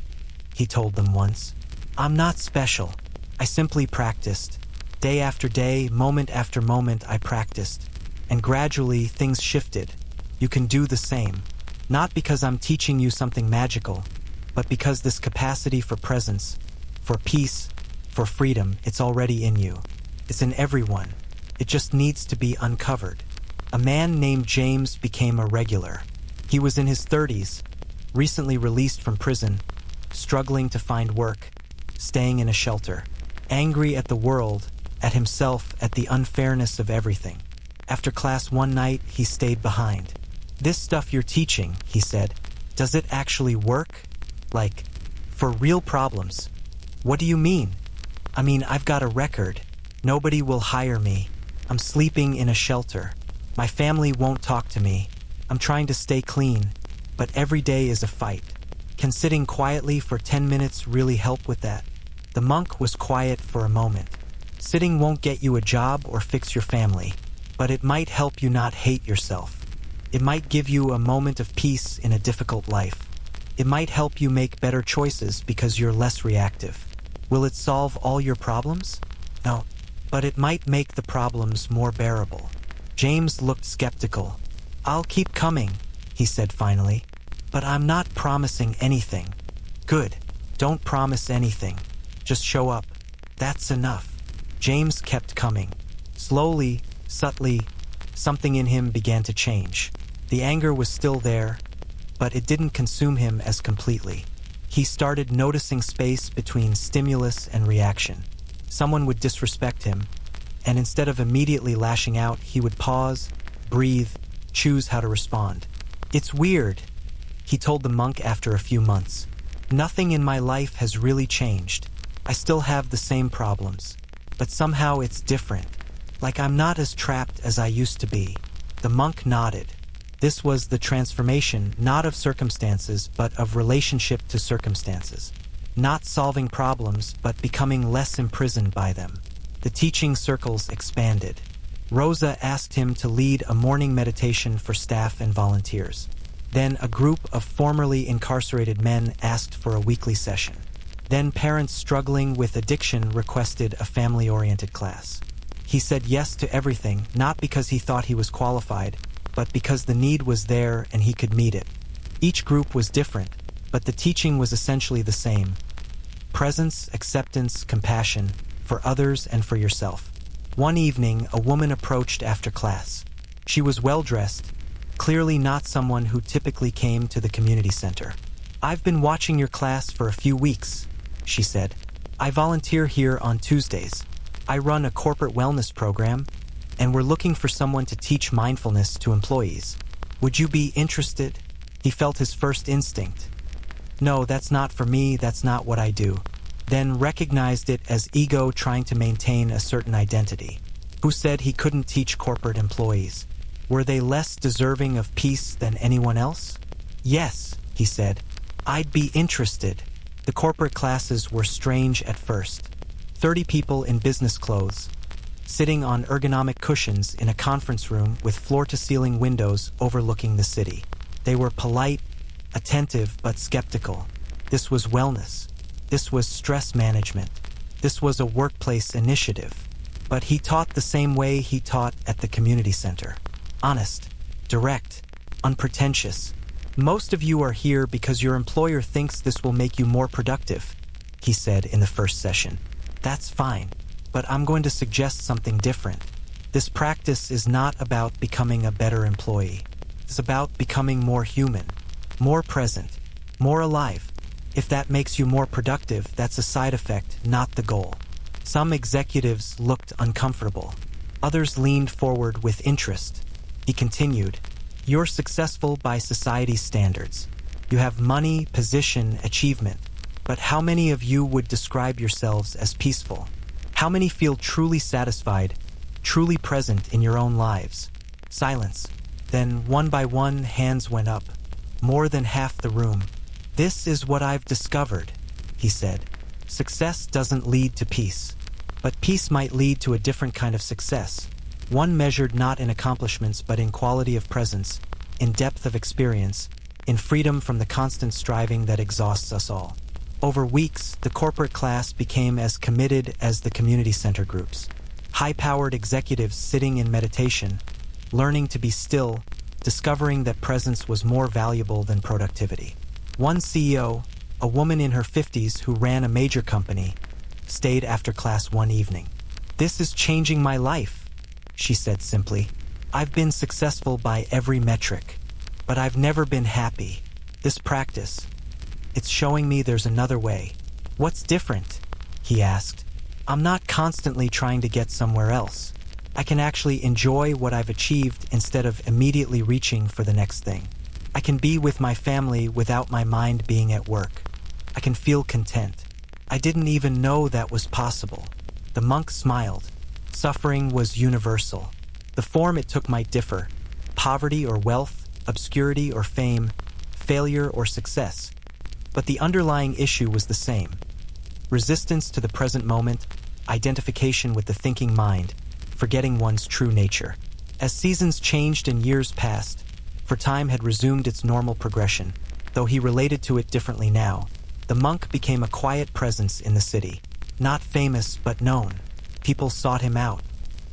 he told them once. "I'm not special. I simply practiced. Day after day, moment after moment, I practiced. And gradually, things shifted. You can do the same. Not because I'm teaching you something magical, but because this capacity for presence, for peace, for freedom, it's already in you. It's in everyone. It just needs to be uncovered." A man named James became a regular. He was in his 30s, recently released from prison, struggling to find work, staying in a shelter, angry at the world, at himself, at the unfairness of everything. After class one night, he stayed behind. "This stuff you're teaching," he said, "does it actually work? Like, for real problems?" "What do you mean?" "I mean, I've got a record. Nobody will hire me. I'm sleeping in a shelter. My family won't talk to me. I'm trying to stay clean, but every day is a fight. Can sitting quietly for 10 minutes really help with that?" The monk was quiet for a moment. "Sitting won't get you a job or fix your family, but it might help you not hate yourself. It might give you a moment of peace in a difficult life. It might help you make better choices because you're less reactive. Will it solve all your problems? No, but it might make the problems more bearable." James looked skeptical. "I'll keep coming," he said finally, "but I'm not promising anything." "Good. Don't promise anything. Just show up. That's enough." James kept coming. Slowly, subtly, something in him began to change. The anger was still there, but it didn't consume him as completely. He started noticing space between stimulus and reaction. Someone would disrespect him, and instead of immediately lashing out, he would pause, breathe, choose how to respond. "It's weird," he told the monk after a few months. "Nothing in my life has really changed. I still have the same problems, but somehow it's different. Like I'm not as trapped as I used to be." The monk nodded. This was the transformation, not of circumstances, but of relationship to circumstances. Not solving problems, but becoming less imprisoned by them. The teaching circles expanded. Rosa asked him to lead a morning meditation for staff and volunteers. Then a group of formerly incarcerated men asked for a weekly session. Then parents struggling with addiction requested a family-oriented class. He said yes to everything, not because he thought he was qualified, but because the need was there and he could meet it. Each group was different, but the teaching was essentially the same. Presence, acceptance, compassion, for others and for yourself. One evening, a woman approached after class. She was well-dressed, clearly not someone who typically came to the community center. "I've been watching your class for a few weeks," she said. "I volunteer here on Tuesdays. I run a corporate wellness program, and we're looking for someone to teach mindfulness to employees. Would you be interested?" He felt his first instinct. "No, that's not for me, that's not what I do." Then recognized it as ego trying to maintain a certain identity. Who said he couldn't teach corporate employees? Were they less deserving of peace than anyone else? "Yes," he said. "I'd be interested." The corporate classes were strange at first. 30 people in business clothes, sitting on ergonomic cushions in a conference room with floor-to-ceiling windows overlooking the city. They were polite, attentive, but skeptical. This was wellness. This was stress management. This was a workplace initiative. But he taught the same way he taught at the community center. Honest, direct, unpretentious. Most of you are here because your employer thinks this will make you more productive, he said in the first session. That's fine, but I'm going to suggest something different. This practice is not about becoming a better employee. It's about becoming more human, more present, more alive. If that makes you more productive, that's a side effect, not the goal. Some executives looked uncomfortable. Others leaned forward with interest. He continued, "You're successful by society's standards. You have money, position, achievement. But how many of you would describe yourselves as peaceful? How many feel truly satisfied, truly present in your own lives?" Silence. Then, one by one, hands went up. More than half the room. "This is what I've discovered," he said. "Success doesn't lead to peace. But peace might lead to a different kind of success. One measured not in accomplishments but in quality of presence, in depth of experience, in freedom from the constant striving that exhausts us all." Over weeks, the corporate class became as committed as the community center groups. High-powered executives sitting in meditation, learning to be still, discovering that presence was more valuable than productivity. One CEO, a woman in her 50s who ran a major company, stayed after class one evening. "This is changing my life," she said simply. "I've been successful by every metric, but I've never been happy. This practice, it's showing me there's another way." "What's different?" he asked. "I'm not constantly trying to get somewhere else. I can actually enjoy what I've achieved instead of immediately reaching for the next thing. I can be with my family without my mind being at work. I can feel content. I didn't even know that was possible." The monk smiled. Suffering was universal. The form it took might differ: poverty or wealth, obscurity or fame, failure or success. But the underlying issue was the same: resistance to the present moment, identification with the thinking mind, forgetting one's true nature. As seasons changed and years passed, for time had resumed its normal progression, though he related to it differently now. The monk became a quiet presence in the city. Not famous, but known. People sought him out.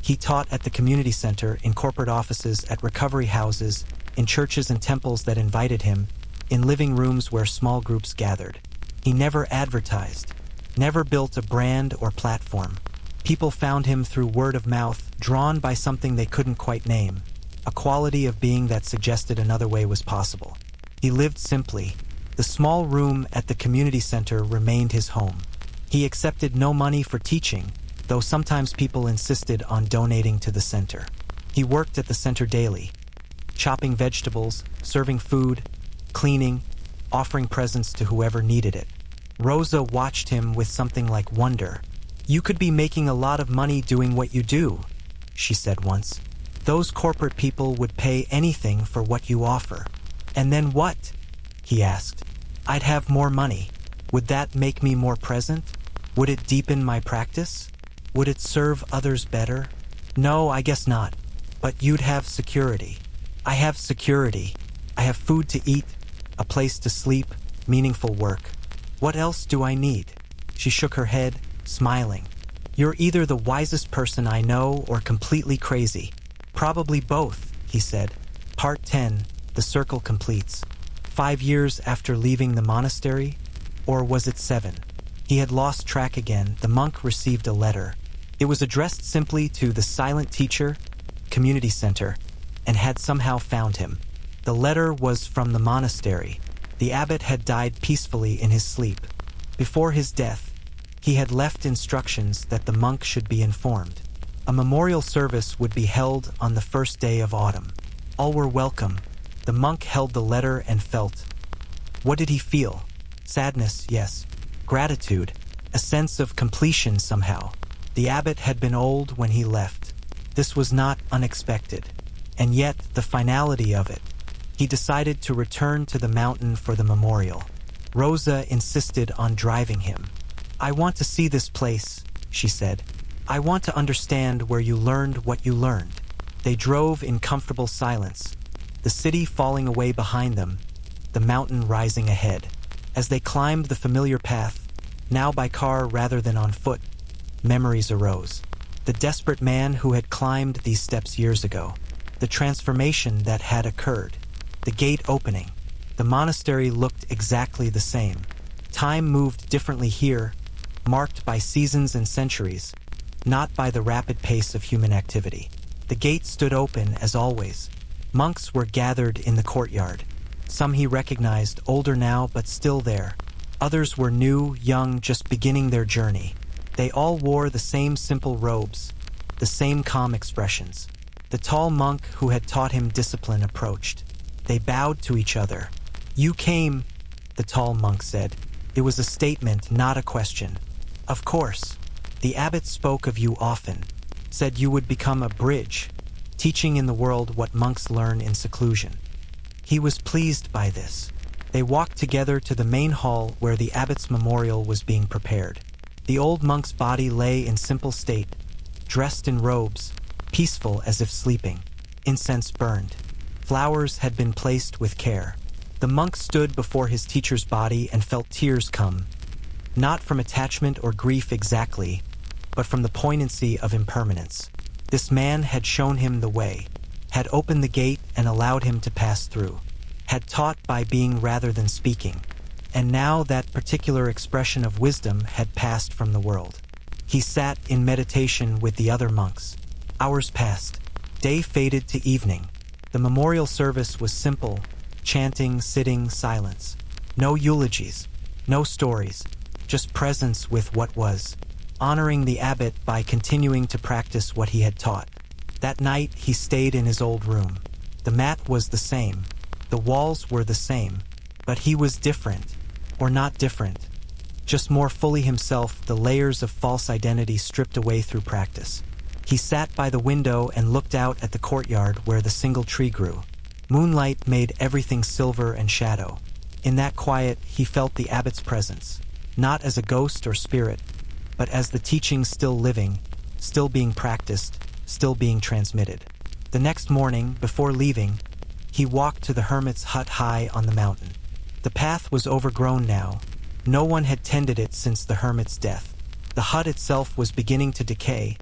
He taught at the community center, in corporate offices, at recovery houses, in churches and temples that invited him, in living rooms where small groups gathered. He never advertised, never built a brand or platform. People found him through word of mouth, drawn by something they couldn't quite name, a quality of being that suggested another way was possible. He lived simply. The small room at the community center remained his home. He accepted no money for teaching, though sometimes people insisted on donating to the center. He worked at the center daily, chopping vegetables, serving food, cleaning, offering presents to whoever needed it. Rosa watched him with something like wonder. "You could be making a lot of money doing what you do," she said once. "Those corporate people would pay anything for what you offer." "And then what?" he asked. "I'd have more money. Would that make me more present? Would it deepen my practice? Would it serve others better? No, I guess not. But you'd have security." "I have security. I have food to eat, a place to sleep, meaningful work. What else do I need?" She shook her head, smiling. "You're either the wisest person I know or completely crazy." "Probably both," he said. Part 10, the circle completes. 5 years after leaving the monastery? Or was it 7? He had lost track again. The monk received a letter. It was addressed simply to the silent teacher, community center, and had somehow found him. The letter was from the monastery. The abbot had died peacefully in his sleep. Before his death, he had left instructions that the monk should be informed. A memorial service would be held on the first day of autumn. All were welcome. The monk held the letter and felt. What did he feel? Sadness, yes. Gratitude, a sense of completion somehow. The abbot had been old when he left. This was not unexpected. And yet, the finality of it. He decided to return to the mountain for the memorial. Rosa insisted on driving him. "I want to see this place," she said. "I want to understand where you learned what you learned." They drove in comfortable silence, the city falling away behind them, the mountain rising ahead. As they climbed the familiar path, now by car rather than on foot, memories arose. the desperate man who had climbed these steps years ago, the transformation that had occurred, the gate opening. The monastery looked exactly the same. Time moved differently here, marked by seasons and centuries, not by the rapid pace of human activity. The gate stood open as always. Monks were gathered in the courtyard. Some he recognized, older now but still there. Others were new, young, just beginning their journey. They all wore the same simple robes, the same calm expressions. The tall monk who had taught him discipline approached. They bowed to each other. "You came," the tall monk said. It was a statement, not a question. "Of course. The abbot spoke of you often, said you would become a bridge, teaching in the world what monks learn in seclusion." He was pleased by this. They walked together to the main hall where the abbot's memorial was being prepared. The old monk's body lay in simple state, dressed in robes, peaceful as if sleeping. Incense burned. Flowers had been placed with care. The monk stood before his teacher's body and felt tears come, not from attachment or grief exactly, but from the poignancy of impermanence. This man had shown him the way, had opened the gate and allowed him to pass through, had taught by being rather than speaking, and now that particular expression of wisdom had passed from the world. He sat in meditation with the other monks. Hours passed. Day faded to evening. The memorial service was simple, chanting, sitting, silence. No eulogies, no stories, just presence with what was, honoring the abbot by continuing to practice what he had taught. That night he stayed in his old room. The mat was the same, the walls were the same, but he was different, or not different, just more fully himself, the layers of false identity stripped away through practice. He sat by the window and looked out at the courtyard where the single tree grew. Moonlight made everything silver and shadow. In that quiet, he felt the abbot's presence, not as a ghost or spirit, but as the teaching still living, still being practiced, still being transmitted. The next morning, before leaving, he walked to the hermit's hut high on the mountain. The path was overgrown now. No one had tended it since the hermit's death. The hut itself was beginning to decay,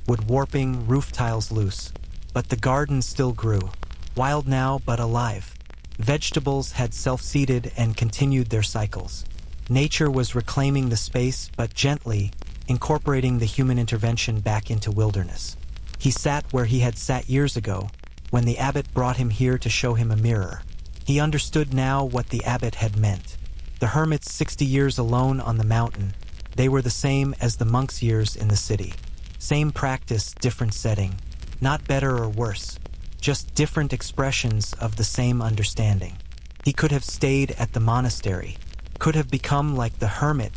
wood warping, roof tiles loose. But the garden still grew, wild now but alive. Vegetables had self-seeded and continued their cycles. Nature was reclaiming the space, but gently, incorporating the human intervention back into wilderness. He sat where he had sat years ago, when the abbot brought him here to show him a mirror. He understood now what the abbot had meant. The hermit's 60 years alone on the mountain, they were the same as the monk's years in the city. Same practice, different setting. Not better or worse, just different expressions of the same understanding. He could have stayed at the monastery, could have become like the hermit,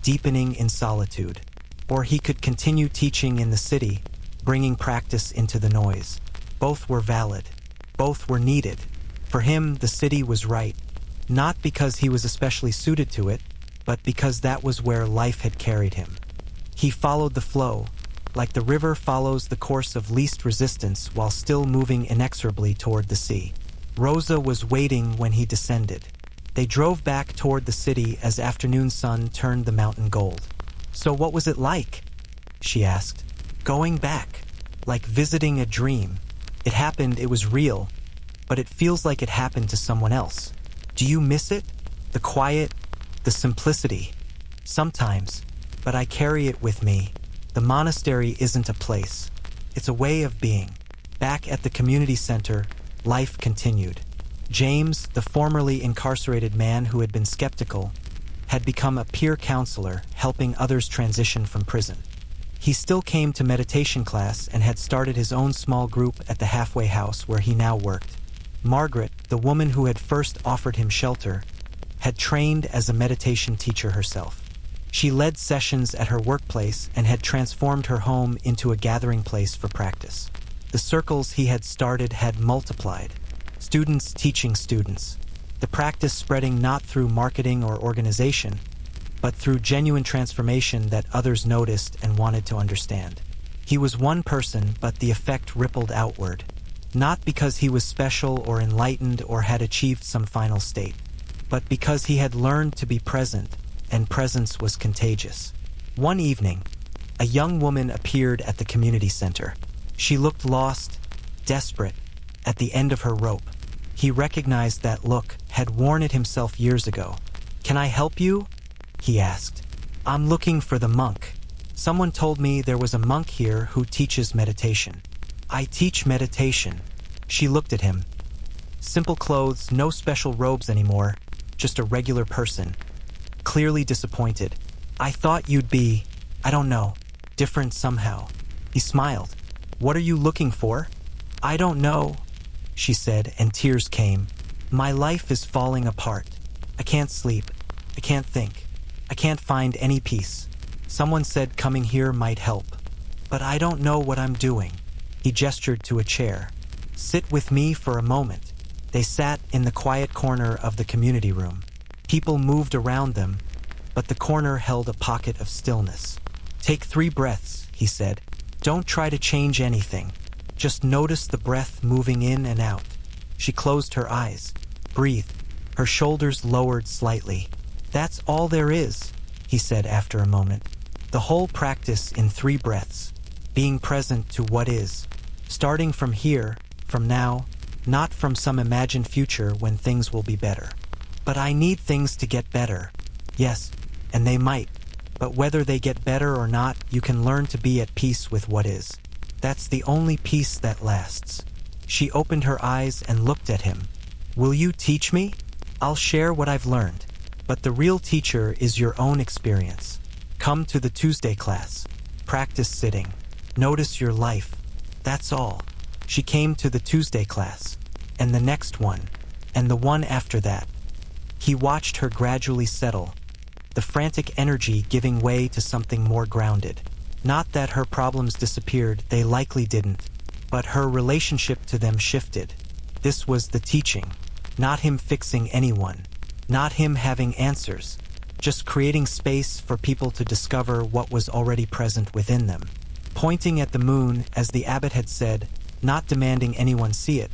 deepening in solitude. Or he could continue teaching in the city, bringing practice into the noise. Both were valid. Both were needed. For him, the city was right, not because he was especially suited to it, but because that was where life had carried him. He followed the flow, like the river follows the course of least resistance while still moving inexorably toward the sea. Rosa was waiting when he descended. They drove back toward the city as afternoon sun turned the mountain gold. "So what was it like?" she asked. "Going back, like visiting a dream. It happened, it was real, but it feels like it happened to someone else. Do you miss it? The quiet, the simplicity?" "Sometimes, but I carry it with me. The monastery isn't a place. It's a way of being." Back at the community center, life continued. James, the formerly incarcerated man who had been skeptical, had become a peer counselor, helping others transition from prison. He still came to meditation class and had started his own small group at the halfway house where he now worked. Margaret, the woman who had first offered him shelter, had trained as a meditation teacher herself. She led sessions at her workplace and had transformed her home into a gathering place for practice. The circles he had started had multiplied, students teaching students, the practice spreading not through marketing or organization, but through genuine transformation that others noticed and wanted to understand. He was one person, but the effect rippled outward, not because he was special or enlightened or had achieved some final state, but because he had learned to be present, and presence was contagious. One evening, A young woman appeared at the community center. She looked lost, desperate, at the end of her rope. He recognized that look, had worn it himself years ago. "Can I help you?" he asked. "I'm looking for the monk. Someone told me there was a monk here who teaches meditation." "I teach meditation." She looked at him. Simple clothes, no special robes anymore, just a regular person. Clearly disappointed. "I thought you'd be, I don't know, different somehow." He smiled. "What are you looking for?" "I don't know," she said, and tears came. "My life is falling apart. I can't sleep. I can't think. I can't find any peace. Someone said coming here might help. But I don't know what I'm doing." He gestured to a chair. "Sit with me for a moment." They sat in the quiet corner of the community room. People moved around them, but the corner held a pocket of stillness. "Take 3 breaths," he said. "Don't try to change anything. Just notice the breath moving in and out." She closed her eyes, breathed, her shoulders lowered slightly. "That's all there is," he said after a moment. "The whole practice in 3 breaths, being present to what is, starting from here, from now, not from some imagined future when things will be better." "But I need things to get better." "Yes, and they might. But whether they get better or not, you can learn to be at peace with what is. That's the only peace that lasts." She opened her eyes and looked at him. "Will you teach me? I'll share what I've learned. But the real teacher is your own experience. Come to the Tuesday class. Practice sitting. Notice your life. That's all." She came to the Tuesday class, and the next one, and the one after that. He watched her gradually settle, the frantic energy giving way to something more grounded. Not that her problems disappeared, they likely didn't, but her relationship to them shifted. This was the teaching, not him fixing anyone, not him having answers, just creating space for people to discover what was already present within them. Pointing at the moon, as the abbot had said, not demanding anyone see it,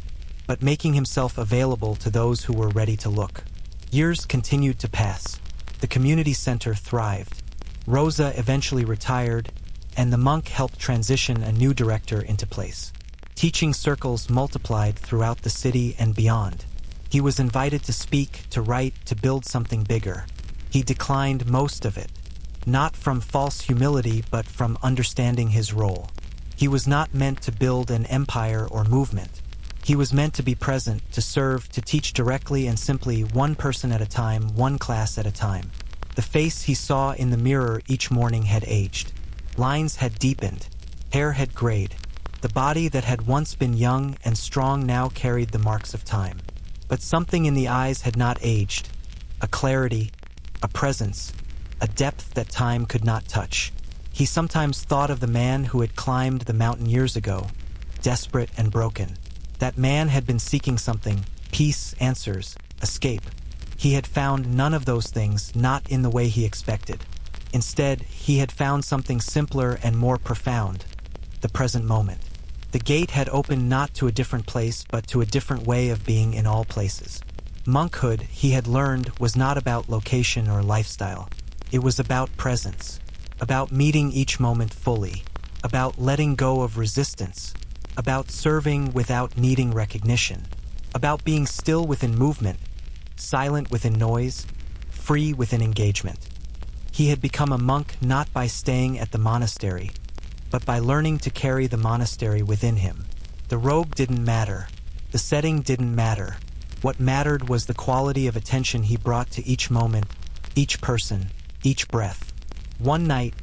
but making himself available to those who were ready to look. Years continued to pass. The community center thrived. Rosa eventually retired, and the monk helped transition a new director into place. Teaching circles multiplied throughout the city and beyond. He was invited to speak, to write, to build something bigger. He declined most of it, not from false humility but from understanding his role. He was not meant to build an empire or movement. He was meant to be present, to serve, to teach directly and simply, one person at a time, one class at a time. The face he saw in the mirror each morning had aged. Lines had deepened. Hair had grayed. The body that had once been young and strong now carried the marks of time. But something in the eyes had not aged. A clarity, a presence, a depth that time could not touch. He sometimes thought of the man who had climbed the mountain years ago, desperate and broken. That man had been seeking something, peace, answers, escape. He had found none of those things, not in the way he expected. Instead, he had found something simpler and more profound, the present moment. The gate had opened not to a different place, but to a different way of being in all places. Monkhood, he had learned, was not about location or lifestyle. It was about presence, about meeting each moment fully, about letting go of resistance, about serving without needing recognition, about being still within movement, silent within noise, free within engagement. He had become a monk not by staying at the monastery, but by learning to carry the monastery within him. The robe didn't matter. The setting didn't matter. What mattered was the quality of attention he brought to each moment, each person, each breath. One night,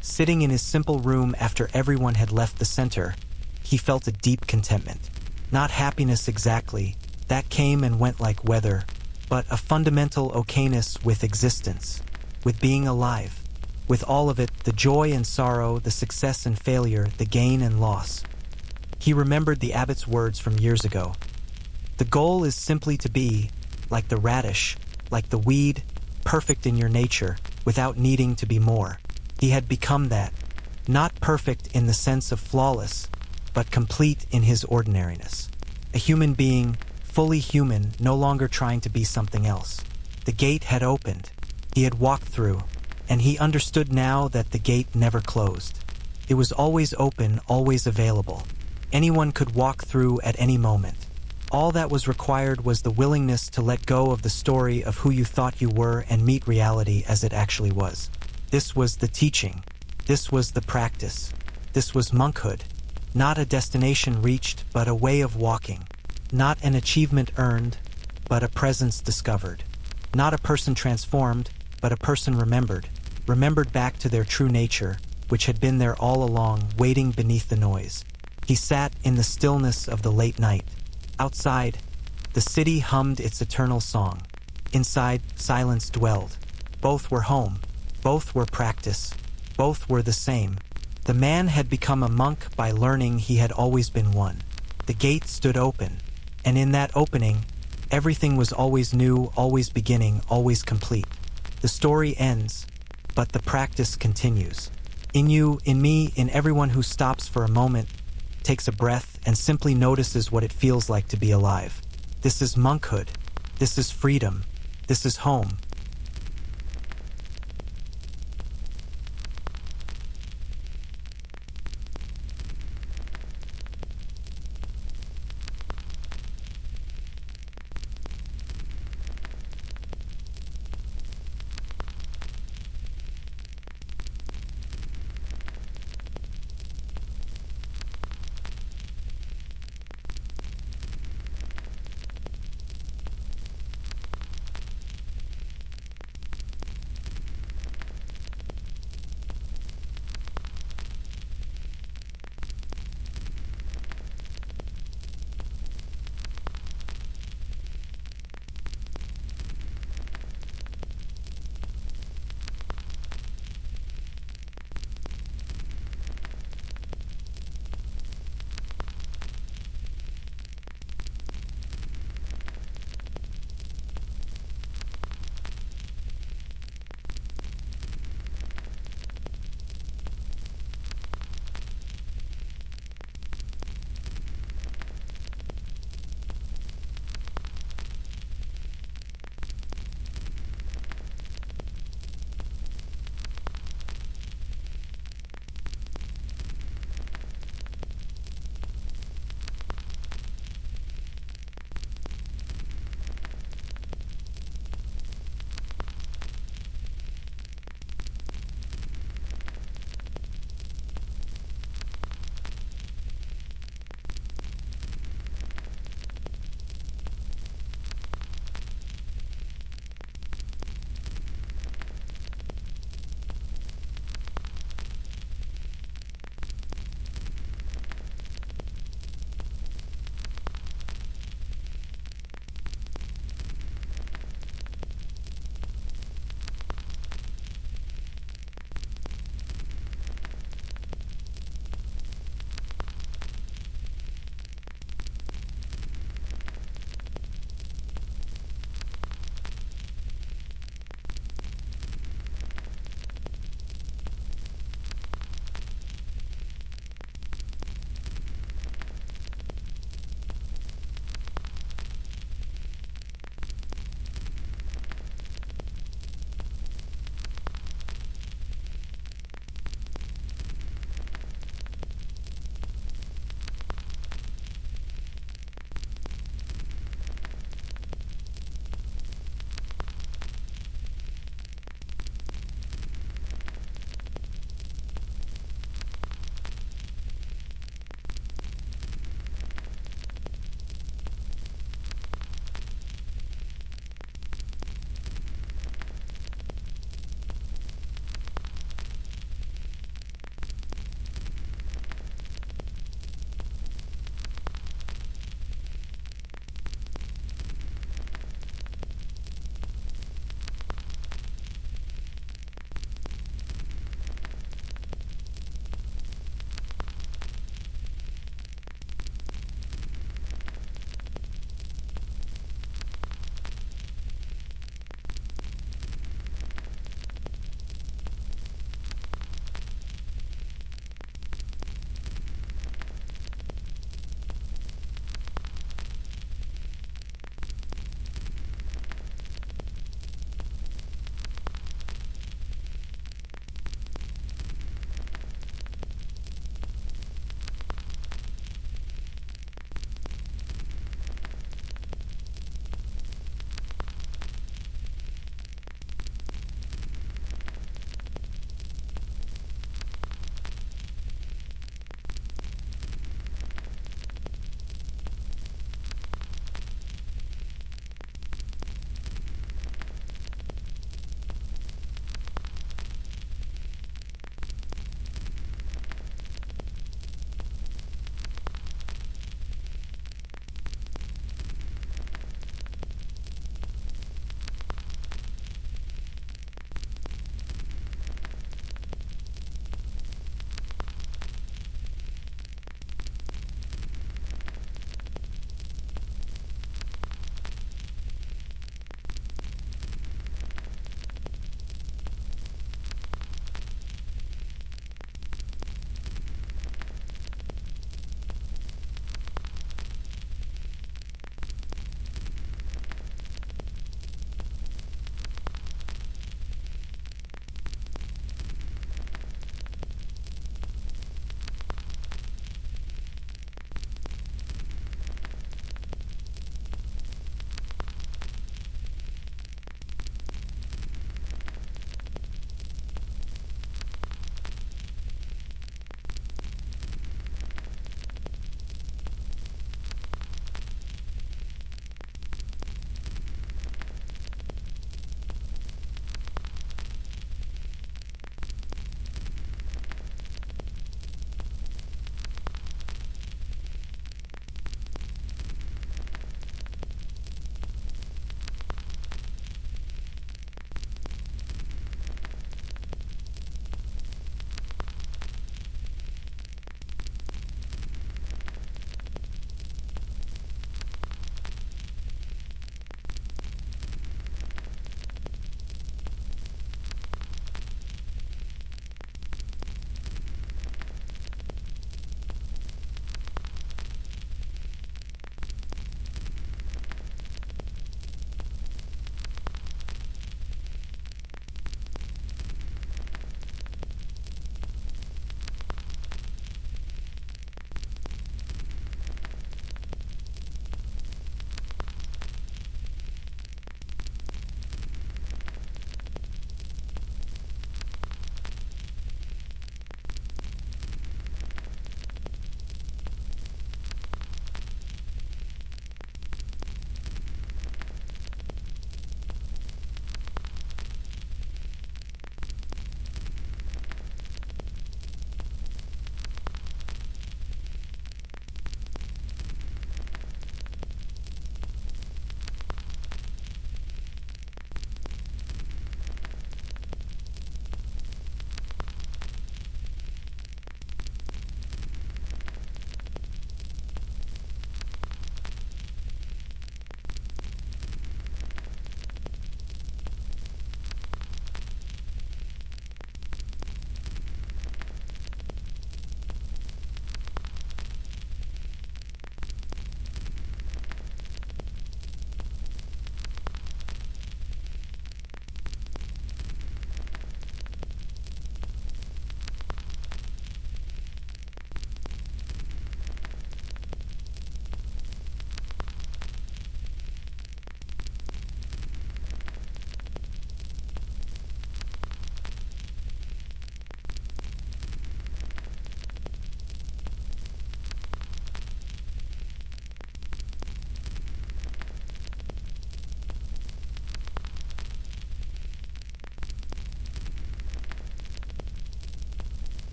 sitting in his simple room after everyone had left the center, he felt a deep contentment. Not happiness exactly, that came and went like weather, but a fundamental okayness with existence, with being alive, with all of it, the joy and sorrow, the success and failure, the gain and loss. He remembered the abbot's words from years ago. The goal is simply to be, like the radish, like the weed, perfect in your nature, without needing to be more. He had become that, not perfect in the sense of flawless, but complete in his ordinariness. A human being, fully human, no longer trying to be something else. The gate had opened. He had walked through, and he understood now that the gate never closed. It was always open, always available. Anyone could walk through at any moment. All that was required was the willingness to let go of the story of who you thought you were and meet reality as it actually was. This was the teaching. This was the practice. This was monkhood. Not a destination reached, but a way of walking. Not an achievement earned, but a presence discovered. Not a person transformed, but a person remembered back to their true nature, which had been there all along, waiting beneath the noise. He sat in the stillness of the late night. Outside, the city hummed its eternal song. Inside, silence dwelled. Both were home. Both were practice. Both were the same. The man had become a monk by learning he had always been one. The gate stood open, and in that opening, everything was always new, always beginning, always complete. The story ends, but the practice continues. In you, in me, in everyone who stops for a moment, takes a breath, and simply notices what it feels like to be alive. This is monkhood. This is freedom. This is home.